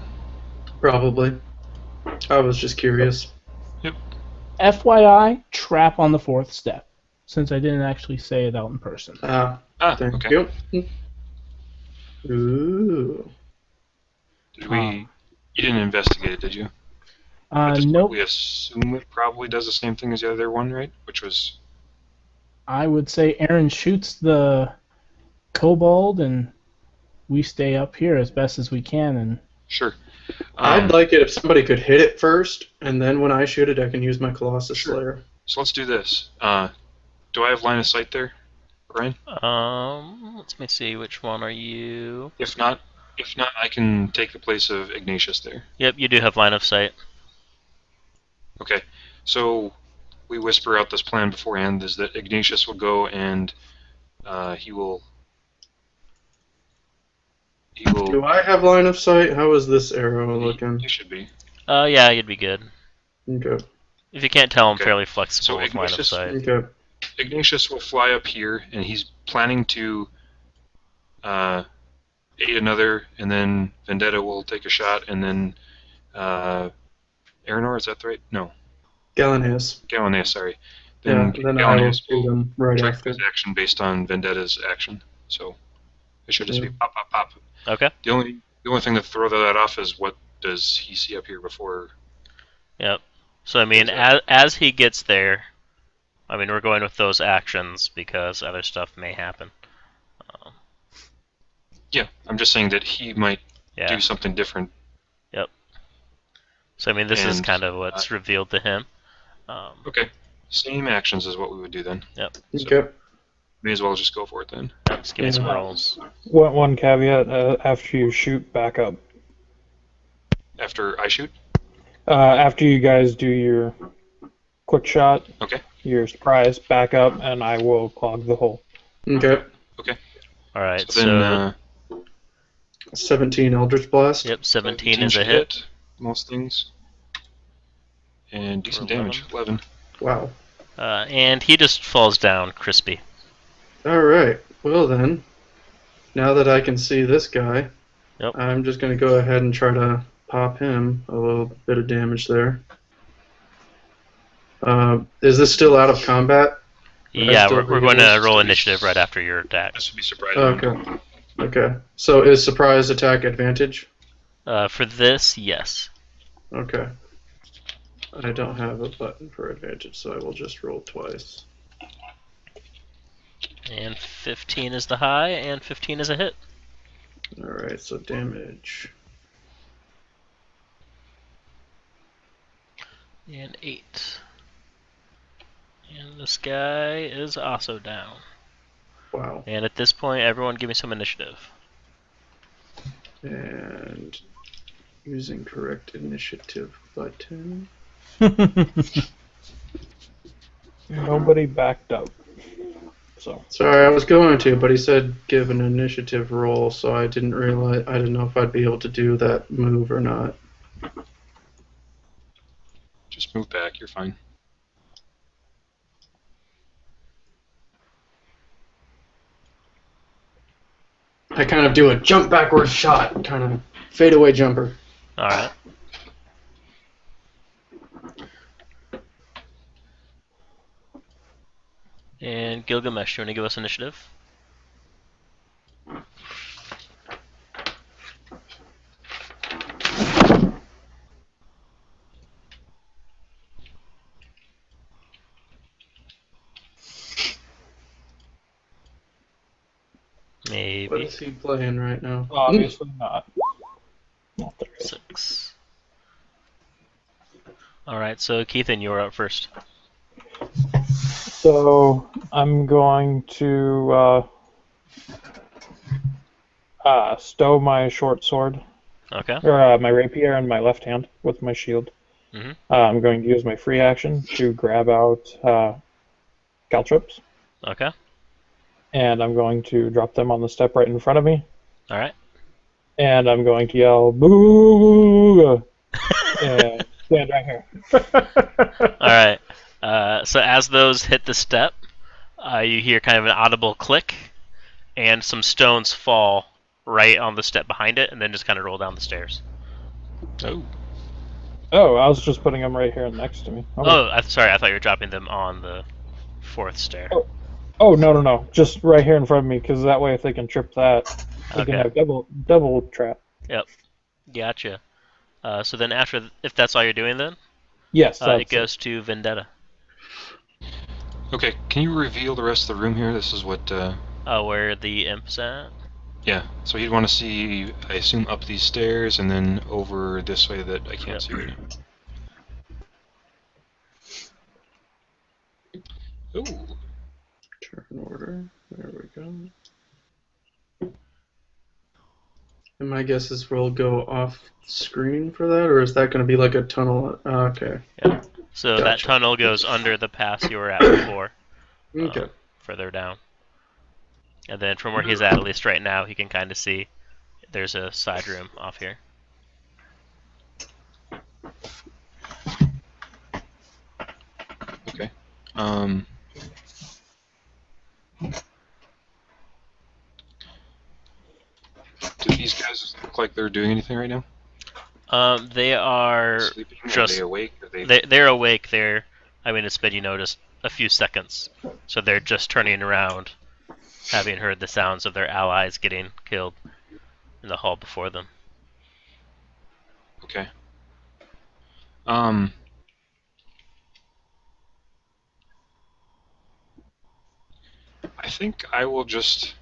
Probably. I was just curious. FYI, trap on the 4th step, since I didn't actually say it out in person. Thank Okay. you. Ooh. Did we? You didn't investigate it, did you? Uh, At this point, nope. we assume it probably does the same thing as the other one, right? Which was I would say Aaron shoots the kobold, and we stay up here as best as we can. And sure. I'd like it if somebody could hit it first, and then when I shoot it, I can use my Colossus Sure. Slayer. So let's do this. Do I have line of sight there, Brian? Let me see. Which one are you? If not, I can take the place of Ignatius there. Yep, you do have line of sight. Okay. So we whisper out this plan beforehand: is that Ignatius will go and he will. Do I have line of sight? How is this arrow looking? He should be. Yeah, you'd be good. Okay. If you can't tell, I'm Okay. fairly flexible So with line of Ignatius- sight. Okay. Ignatius will fly up here, and he's planning to aid another, and then Vendetta will take a shot, and then Aranor, is that right? No, Gallonhas. Galaneus, sorry. Yeah, Then then I will Galaneus shoot will them right check after. his action based on Vendetta's action. So it should just be pop, pop, pop. Okay. The only thing to throw that off is what does he see up here before? Yep. So I mean, as he gets there, I mean, we're going with those actions because other stuff may happen. Yeah, I'm just saying that he might Yeah. do something different. So I mean, this is And, kind of what's revealed to him. Okay, same actions is what we would do then. Yep. So Okay. may as well just go for it then. Let's give me some rolls. One caveat: after you shoot, back up. After I shoot? After you guys do your quick shot, Okay. your surprise, back up, and I will clog the hole. Okay. All right. So then, 17 Eldritch Blast. Yep, 17 17 is a should hit. most things. And decent For 11. damage, 11. Wow. And he just falls down crispy. Alright. Well then, now that I can see this guy, Yep. I'm just going to go ahead and try to pop him a little bit of damage there. Is this still out of combat? Yeah, still we're going to able to roll see- initiative right after your attack. This would be surprising. Okay. Okay. So is surprise attack advantage? For this, yes. Okay. I don't have a button for advantage, so I will just roll twice. And 15 is the high, and 15 is a hit. Alright, so damage. And 8. And this guy is also down. Wow. And at this point, everyone give me some initiative. And using correct initiative button. Nobody backed up. So. Sorry, I was going to, but he said give an initiative roll, so I didn't realize. I didn't know if I'd be able to do that move or not. Just move back. You're fine. I kind of do a jump backwards shot, kind of fadeaway jumper. All right. And Gilgamesh, you want to give us initiative? Maybe. What is he playing right now? Obviously not. Not there. 6. All right, so Keithan, you're up first. So I'm going to stow my short sword, Okay. or my rapier in my left hand with my shield. Mm-hmm. I'm going to use my free action to grab out caltrops, Okay. and I'm going to drop them on the step right in front of me, All right. and I'm going to yell "Boo!" and stand right here. All right. So as those hit the step, you hear kind of an audible click, and some stones fall right on the step behind it, and then just kind of roll down the stairs. Oh. Oh, I was just putting them right here next to me. Okay. Oh, sorry. I thought you were dropping them on the 4th stair. Oh, no. Just right here in front of me, because that way if they can trip that, they can have double trap. Yep. Gotcha. So then after, if that's all you're doing then, Yes, it goes to Vendetta. Okay, can you reveal the rest of the room here? This is what... Where the imp's at? Yeah, so he'd want to see, I assume, up these stairs and then over this way that I can't see right now. Ooh. Turn order. There we go. And my guess is we'll go off screen for that, or is that going to be like a tunnel? Okay. Yeah. So Gotcha. that tunnel goes under the pass you were at before. Okay. Further down. And then from where he's at least right now, he can kind of see there's a side room off here. Okay. Do these guys look like they're doing anything right now? They are Sleeping? just... Are they awake? Are They're awake. It's been, just a few seconds. So they're just turning around, having heard the sounds of their allies getting killed in the hall before them. Okay. I think I will just...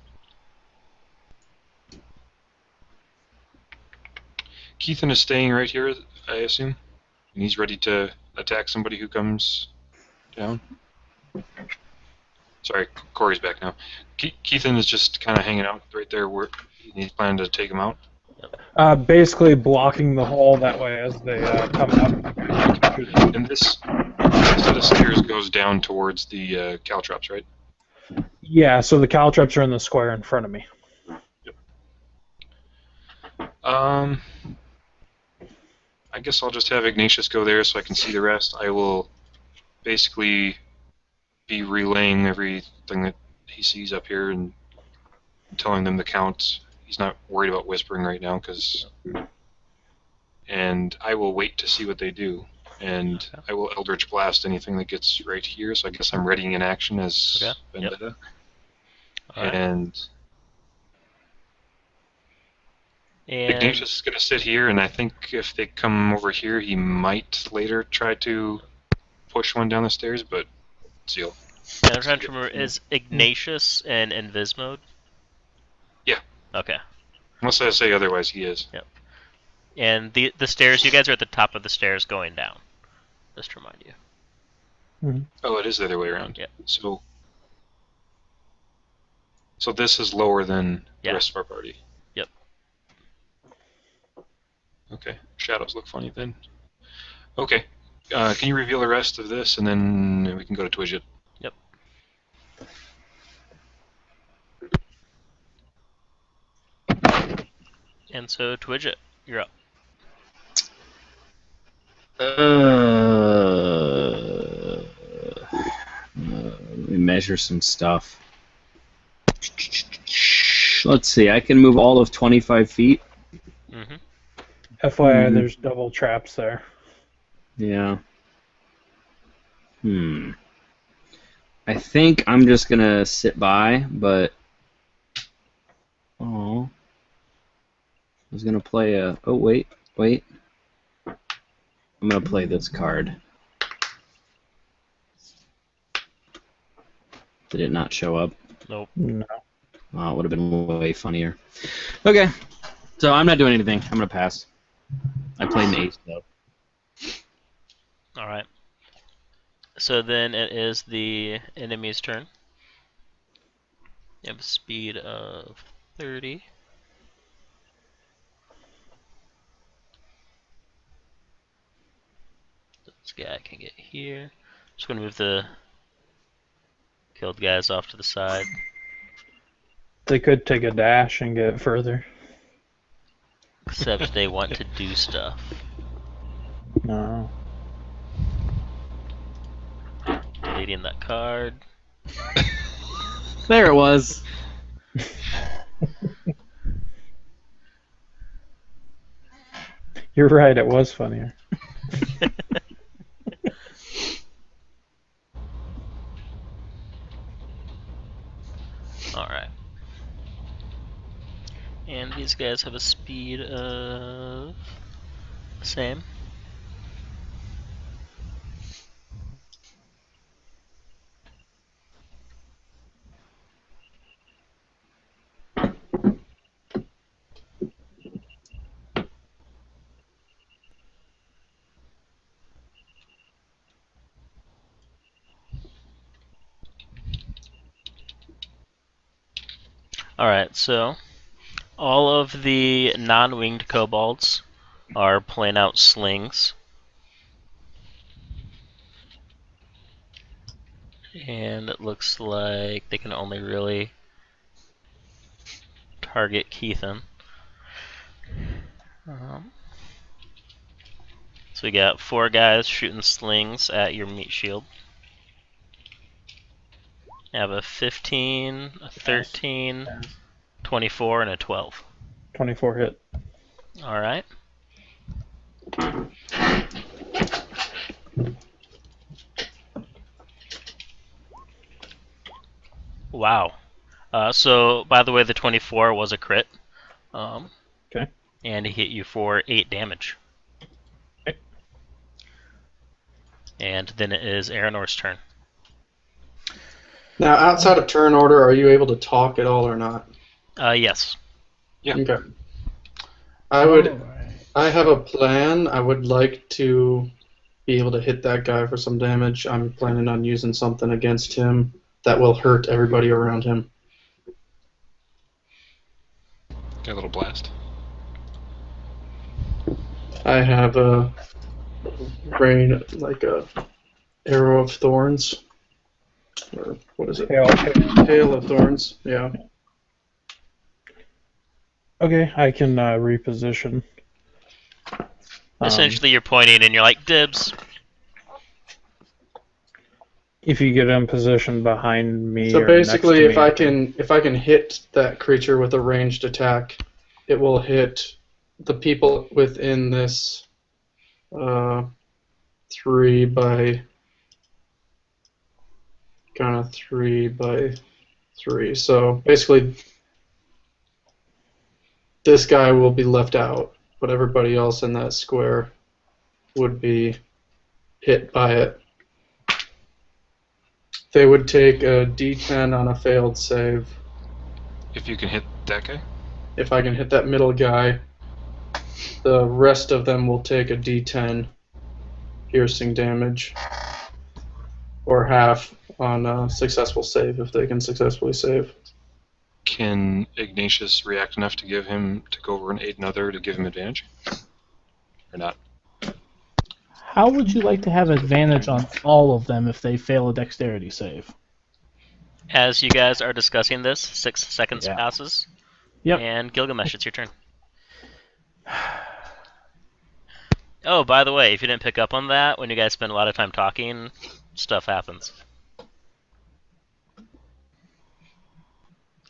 Keithan is staying right here, I assume? And he's ready to attack somebody who comes down? Sorry, Cory's back now. Keithan is just kind of hanging out right there where he's planning to take him out? Basically blocking the hole that way as they come up. And this set of stairs goes down towards the caltrops, right? Yeah, so the caltrops are in the square in front of me. Yep. I guess I'll just have Ignatius go there so I can see the rest. I will basically be relaying everything that he sees up here and telling them the count. He's not worried about whispering right now, and I will wait to see what they do. And I will Eldritch Blast anything that gets right here, so I guess I'm readying an action as Vendetta. Yep. And Ignatius is going to sit here, and I think if they come over here, he might later try to push one down the stairs, but Seal. Yeah, I'm trying to remember, is Ignatius in Invis mode? Yeah. Okay. Unless I say otherwise, he is. Yep. And the stairs, you guys are at the top of the stairs going down. Just to remind you. Mm-hmm. Oh, it is the other way around. Yeah. So this is lower than the rest of our party. Yep. Okay. Shadows look funny then. Okay. Can you reveal the rest of this, and then we can go to Twidget? And so, Twidget, you're up. Let me measure some stuff. Let's see, I can move all of 25 feet. Mm-hmm. FYI, there's double traps there. Yeah. I think I'm just gonna sit by, but... Oh. I was gonna play a... Oh, wait. I'm gonna play this card. Did it not show up? Nope. No. Oh, it would have been way funnier. Okay. So I'm not doing anything. I'm gonna pass. I played an ace, though. Alright. So then it is the enemy's turn. You have a speed of 30. This guy can get here. Just gonna move the killed guys off to the side. They could take a dash and get further. Except they want to do stuff. No. Deleting that card. There it was. You're right, it was funnier. Alright. And these guys have a speed of... same. Alright, so all of the non-winged kobolds are playing out slings. And it looks like they can only really target Keithan. So we got 4 guys shooting slings at your meat shield. I have a 15, a 13, 24, and a 12. 24 hit. Alright. Wow. So, by the way, the 24 was a crit. Okay. And he hit you for 8 damage. Okay. And then it is Aranor's turn. Now, outside of turn order, are you able to talk at all or not? Yes. Yeah. Okay. I have a plan. I would like to be able to hit that guy for some damage. I'm planning on using something against him that will hurt everybody around him. Got a little blast. I have a rain, like a arrow of thorns. Or what is it? Hail of thorns, yeah. Okay, I can reposition. Essentially, you're pointing and you're like, dibs. If you get in position behind me, So or basically, next to me, if I can hit that creature with a ranged attack, it will hit the people within this 3 by 3. So basically, this guy will be left out, but everybody else in that square would be hit by it. They would take a D10 on a failed save. If you can hit that guy? If I can hit that middle guy, the rest of them will take a D10 piercing damage, or half on a successful save if they can successfully save. Can Ignatius react enough to give him to go over and aid another to give him advantage? Or not? How would you like to have advantage on all of them if they fail a dexterity save? As you guys are discussing this, 6 seconds Yeah. passes. Yep. And Gilgamesh, it's your turn. Oh, by the way, if you didn't pick up on that, when you guys spend a lot of time talking, stuff happens.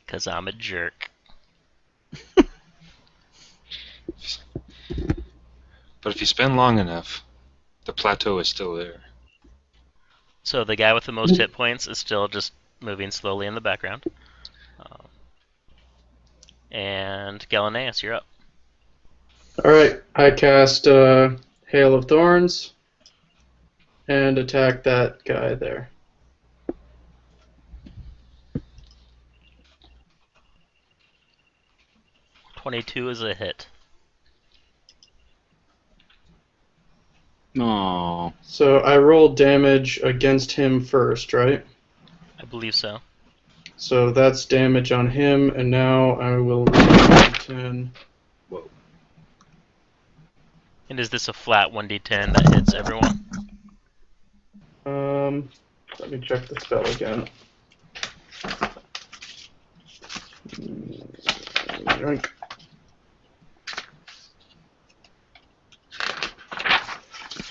Because I'm a jerk. But if you spend long enough, the plateau is still there. So the guy with the most hit points is still just moving slowly in the background. And Galaneus, you're up. Alright, I cast Hail of Thorns and attack that guy there. .22 is a hit. Oh. So I roll damage against him first, right? I believe so. So that's damage on him, and now I will roll 10. Whoa. And is this a flat 1d10 that hits everyone? Let me check the spell again. Yoink.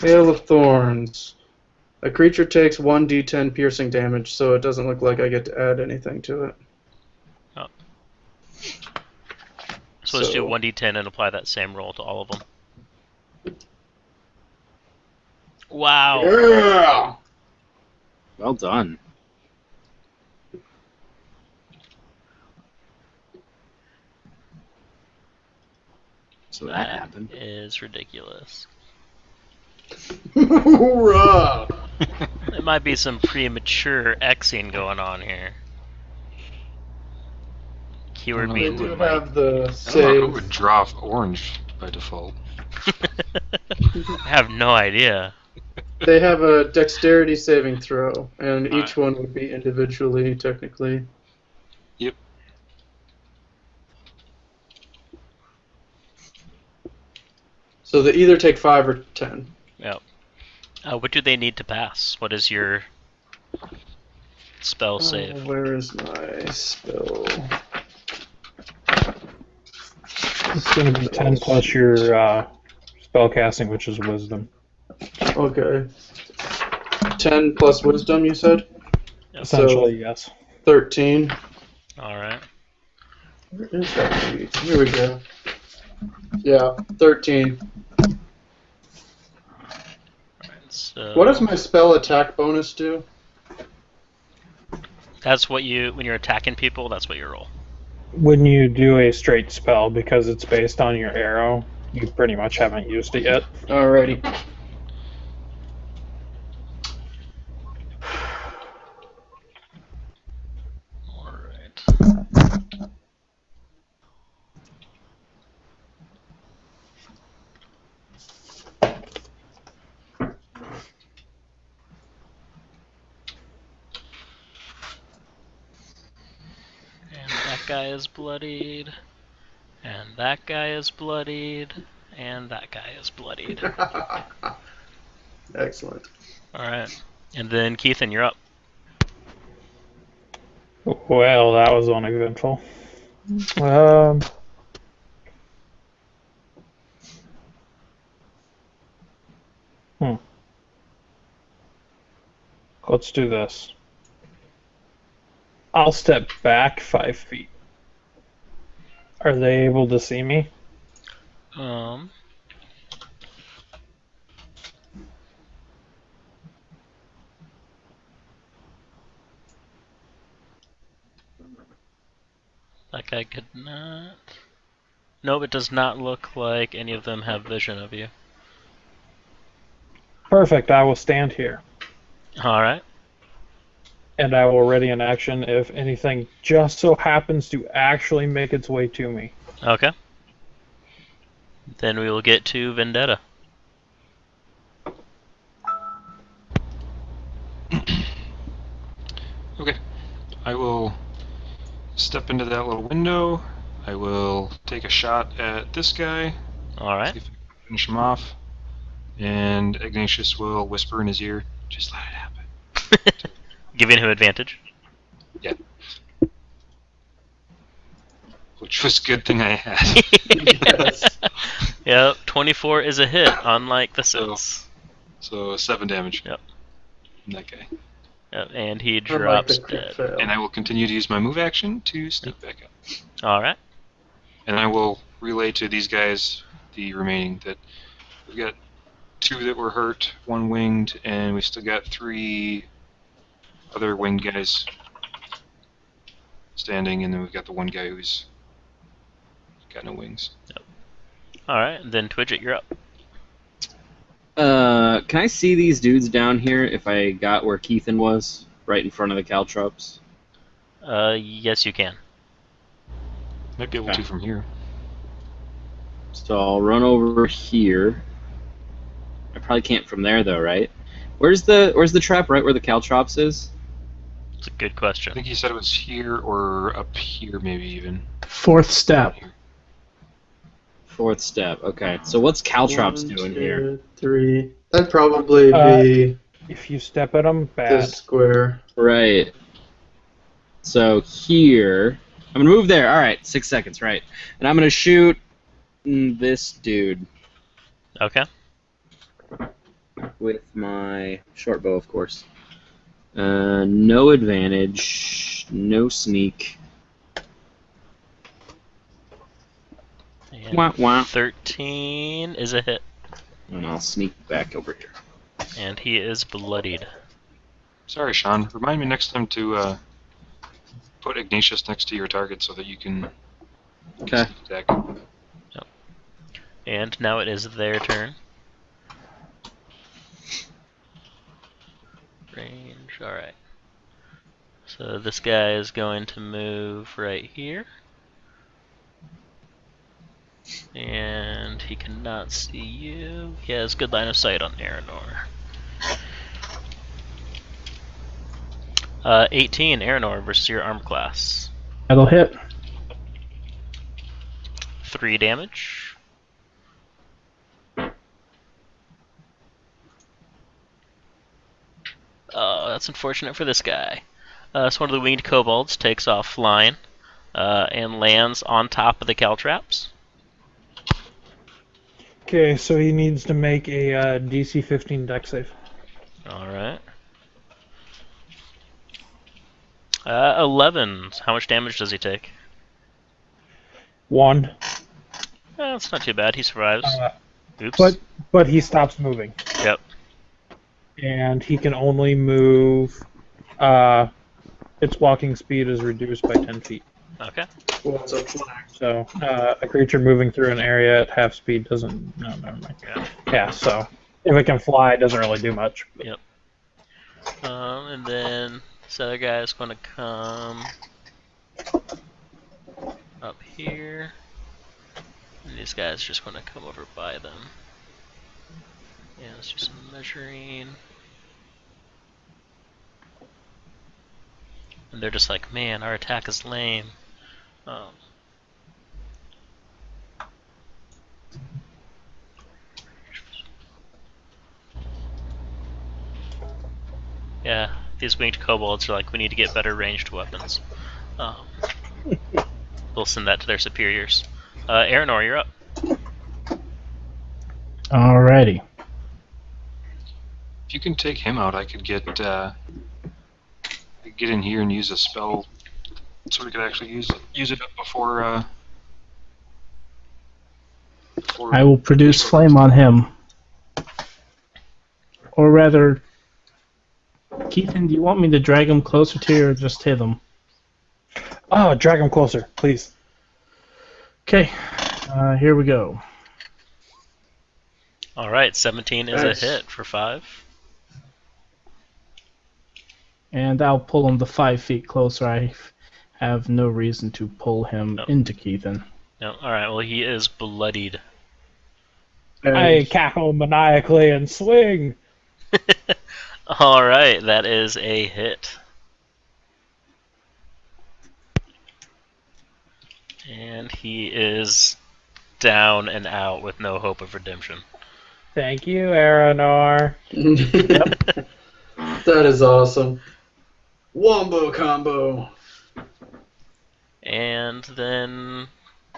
Hail of Thorns. A creature takes 1d10 piercing damage, so it doesn't look like I get to add anything to it. Oh. So let's do 1d10 and apply that same roll to all of them. Wow. Yeah! Well done. So that happened. Is ridiculous. Hoorah! There might be some premature Xing going on here. Keyword They being do might. have the I don't know save. who would draw off orange by default. I have no idea. They have a dexterity saving throw, and Alright. each one would be individually, technically. Yep. So they either take 5 or 10. Yep. What do they need to pass? What is your spell save? Where is my spell? It's going to be 10 plus your spell casting, which is wisdom. Okay. 10 plus wisdom, you said? Essentially, yes. 13. Alright. Where is that sheet? Here we go. Yeah, 13. So What does my spell attack bonus do? that's what you, when you're attacking people, that's what you roll. When you do a straight spell, because it's based on your arrow, you pretty much haven't used it yet. Alrighty. Alright. And that guy is bloodied. And that guy is bloodied. And that guy is bloodied. Excellent. Alright. And then Keithan, you're up. Well, that was uneventful. Let's do this. I'll step back 5 feet. Are they able to see me? That guy could not. Nope, it does not look like any of them have vision of you. Perfect, I will stand here. Alright. And I will ready an action if anything just so happens to actually make its way to me. Okay. Then we will get to Vendetta. Okay. I will step into that little window. I will take a shot at this guy. Alright. See if I can finish him off. And Ignatius will whisper in his ear, "Just let it happen." Giving him advantage. Yeah. Which was a good thing I had. Yes. Yep, 24 is a hit, unlike the So- 6. So 7 damage. Yep. From that guy. Yep, and he I like drops the crit dead. fail. And I will continue to use my move action to sneak back up. Alright. And I will relay to these guys the remaining that we've got 2 that were hurt, 1 winged, and we still got 3 other winged guys standing, and then we've got the 1 guy who's got no wings. Alright, then Twidget, you're up. Can I see these dudes down here if I got where Keithan was, right in front of the caltrops? Yes, you can. Might be able to from here. So I'll run over here. I probably can't from there though, right? Where's the trap? Right where the caltrops is? It's a good I question. think he said it was here or up here, maybe even. 4th step. Here. 4th step. Okay. So what's caltrops 1, doing 2, here? 3. That'd probably be If you step at them, bad. this square. Right. So here, I'm gonna move there. All right, 6 seconds. Right, and I'm gonna shoot this dude Okay. with my short bow, of course. No advantage, no sneak. And Wah, wah. 13 is a hit. And I'll sneak back over here. And he is bloodied. Sorry, Sean. Remind me next time to put Ignatius next to your target so that you can Okay. attack. And now it is their turn. Range, alright. So this guy is going to move right here. And he cannot see you. He has good line of sight on Aranor. 18, Aranor versus your arm class. That'll hit. 3 damage. Oh, that's unfortunate for this guy. So one of the winged kobolds takes off flying and lands on top of the caltraps. Okay, so he needs to make a DC 15 deck save. Alright. 11. How much damage does he take? 1. That's not too bad. He survives. Oops. But he stops moving. Yep. And he can only move. Its walking speed is reduced by 10 feet. Okay. Well, it's a flag. So a creature moving through an area at half speed doesn't. No, never mind. Yeah. Yeah. So if it can fly, it doesn't really do much. Yep. And then this other guy is going to come up here. And these guys are just going to come over by them. Yeah, let's do some measuring. And they're just like, man, our attack is lame. Yeah, these winged kobolds are like, we need to get better ranged weapons. They'll send that to their superiors. Aranor, you're up. Alrighty. If you can take him out, I could get in here and use a spell, so we could actually use it up before. I will produce flame on him. Or rather, Keithan, do you want me to drag him closer to you or just hit him? Oh, drag him closer, please. Okay, here we go. Alright, 17 is Nice. a hit for 5. And I'll pull him to 5 feet closer. I have no reason to pull him into Keithan. No, alright, well, he is bloodied. I cackle maniacally and swing. Alright, that is a hit. And he is down and out with no hope of redemption. Thank you, Aranor. That is awesome. Wombo combo. And then,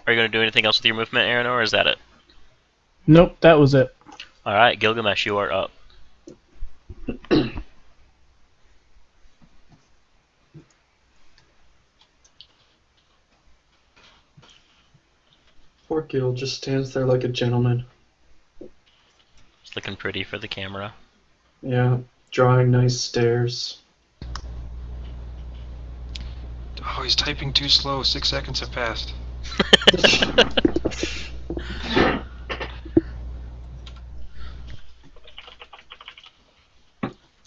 are you going to do anything else with your movement, Aaron, or is that it? Nope, that was it. All right, Gilgamesh, you are up. Poor Gil just stands there like a gentleman. It's looking pretty for the camera. Yeah, drawing nice stairs. Oh, he's typing too slow. 6 seconds have passed.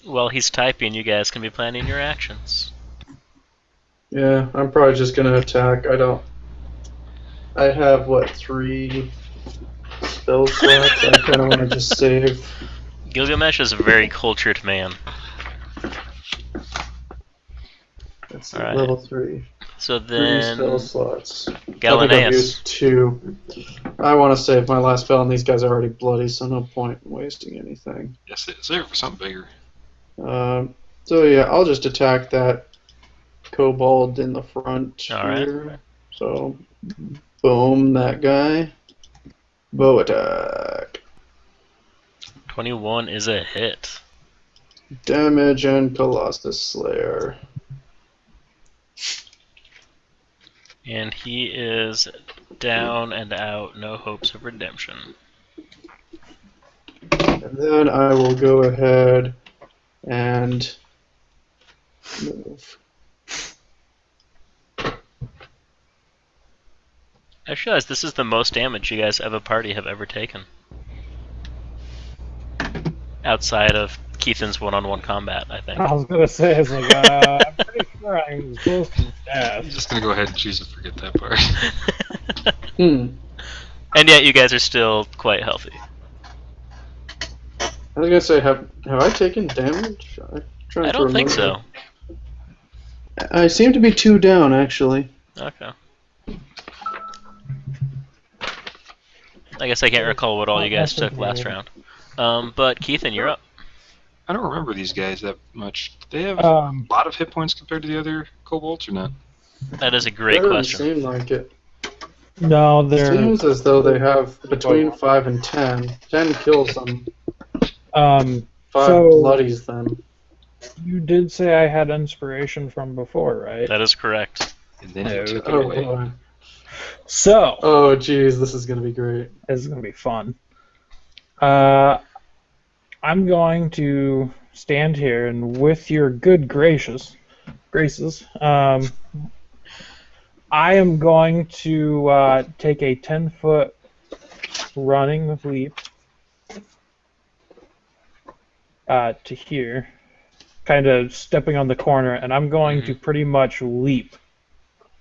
While he's typing, you guys can be planning your actions. Yeah, I'm probably just gonna attack. I have, what, 3 spell slots? I kinda wanna just save. Gilgamesh is a very cultured man. That's Alright. level 3. So 3 then, spell slots. I think I've Galaneus. used 2. I want to save my last spell, and these guys are already bloody, so no point in wasting anything. Yes, save it for something bigger. So yeah, I'll just attack that kobold in the front Alright. here. So, boom, that guy. Bow attack. 21 is a hit. Damage and Colossus Slayer. And he is down and out, no hopes of redemption. And then I will go ahead and move. I just realized this is the most damage you guys as a party have ever taken. Outside of Keithan's one-on-one combat, I think. I was gonna say, it's like, I'm pretty sure I was close to death. I'm just gonna go ahead and choose to forget that part. And yet you guys are still quite healthy. I was gonna say, have I taken damage? I don't think so. I seem to be 2 down, actually. Okay. I guess I can't recall what all you guys took last round. But Keithan, you're up. I don't remember these guys that much. Do they have a Um, lot of hit points compared to the other kobolds or not? That is a great Doesn't question. seem like it. no, they're Seems as though they have between 5 and 10. 10 kills them. 5 So- bloodies them. You did say I had inspiration from before, right? That is correct. And then you took it Oh away. boy. So Oh jeez, this is gonna be great. this is gonna be fun. I'm going to stand here and, with your good graces, I am going to take a 10-foot running leap to here, kind of stepping on the corner, and I'm going to pretty much leap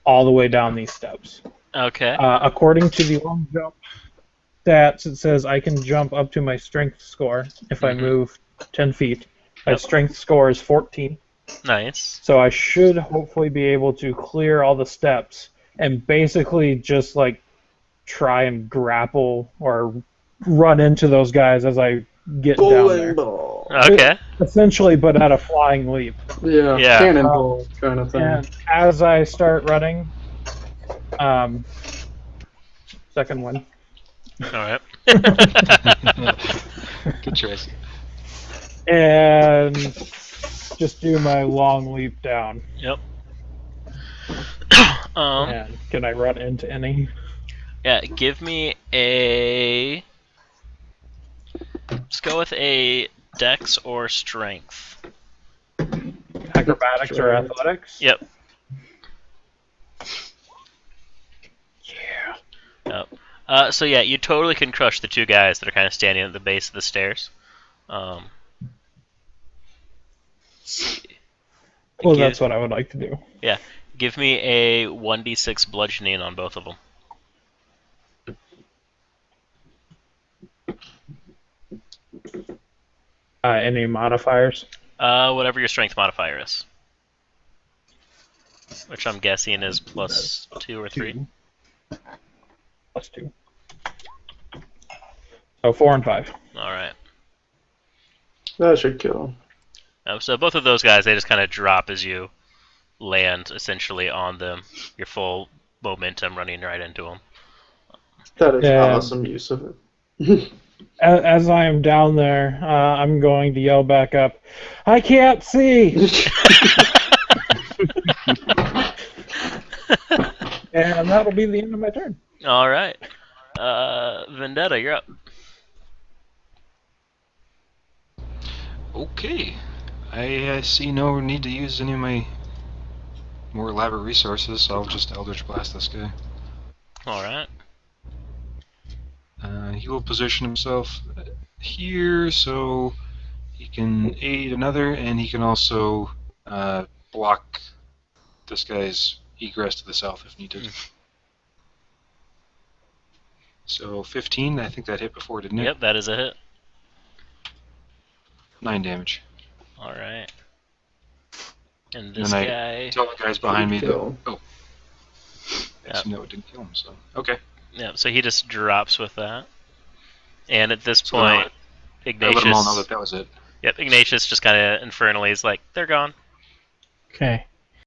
all the way down these steps. Okay. According to the long jump stats, it says I can jump up to my strength score if I move 10 feet. My Yep. strength score is 14, Nice. so I should hopefully be able to clear all the steps and basically just like try and grapple or run into those guys as I get down Bowling there. ball. Okay. Essentially, but at a flying leap. Yeah, Yeah. cannonball kind of thing. And as I start running, second one. Alright. Good choice. And just do my long leap down. Yep. And can I run into any? Yeah, give me a... Let's go with a dex or strength. Acrobatics or athletics? Yep. Yeah. Yep. So yeah, you totally can crush the 2 guys that are kind of standing at the base of the stairs. Let's see. Well, Give- that's what I would like to do. Give me a 1d6 bludgeoning on both of them. Any modifiers? Whatever your strength modifier is. Which I'm guessing is plus 2 or 3. Plus 2. So 4 and 5. Alright. That should kill. So both of those guys, they just kind of drop as you land essentially on them. Your full momentum running right into them. That is Yeah. awesome use of it. As I am down there, I'm going to yell back up, "I can't see!" And that'll be the end of my turn. All right. Vendetta, you're up. Okay. I see no need to use any of my more elaborate resources, so I'll just Eldritch Blast this guy. All right. He will position himself here so he can aid another, and he can also block this guy's egress to the south if needed. So 15, I think that hit before, didn't it? Yep, that is a hit. 9 damage. All right. And this And guy. I tell the guys behind me that. Kill. Oh. I see, no, it didn't kill him, so. Okay. Yeah, so he just drops with that. And at this So point, I let them all know Ignatius. that that was it. Yep, Ignatius just kind of infernally is like, they're gone. Okay.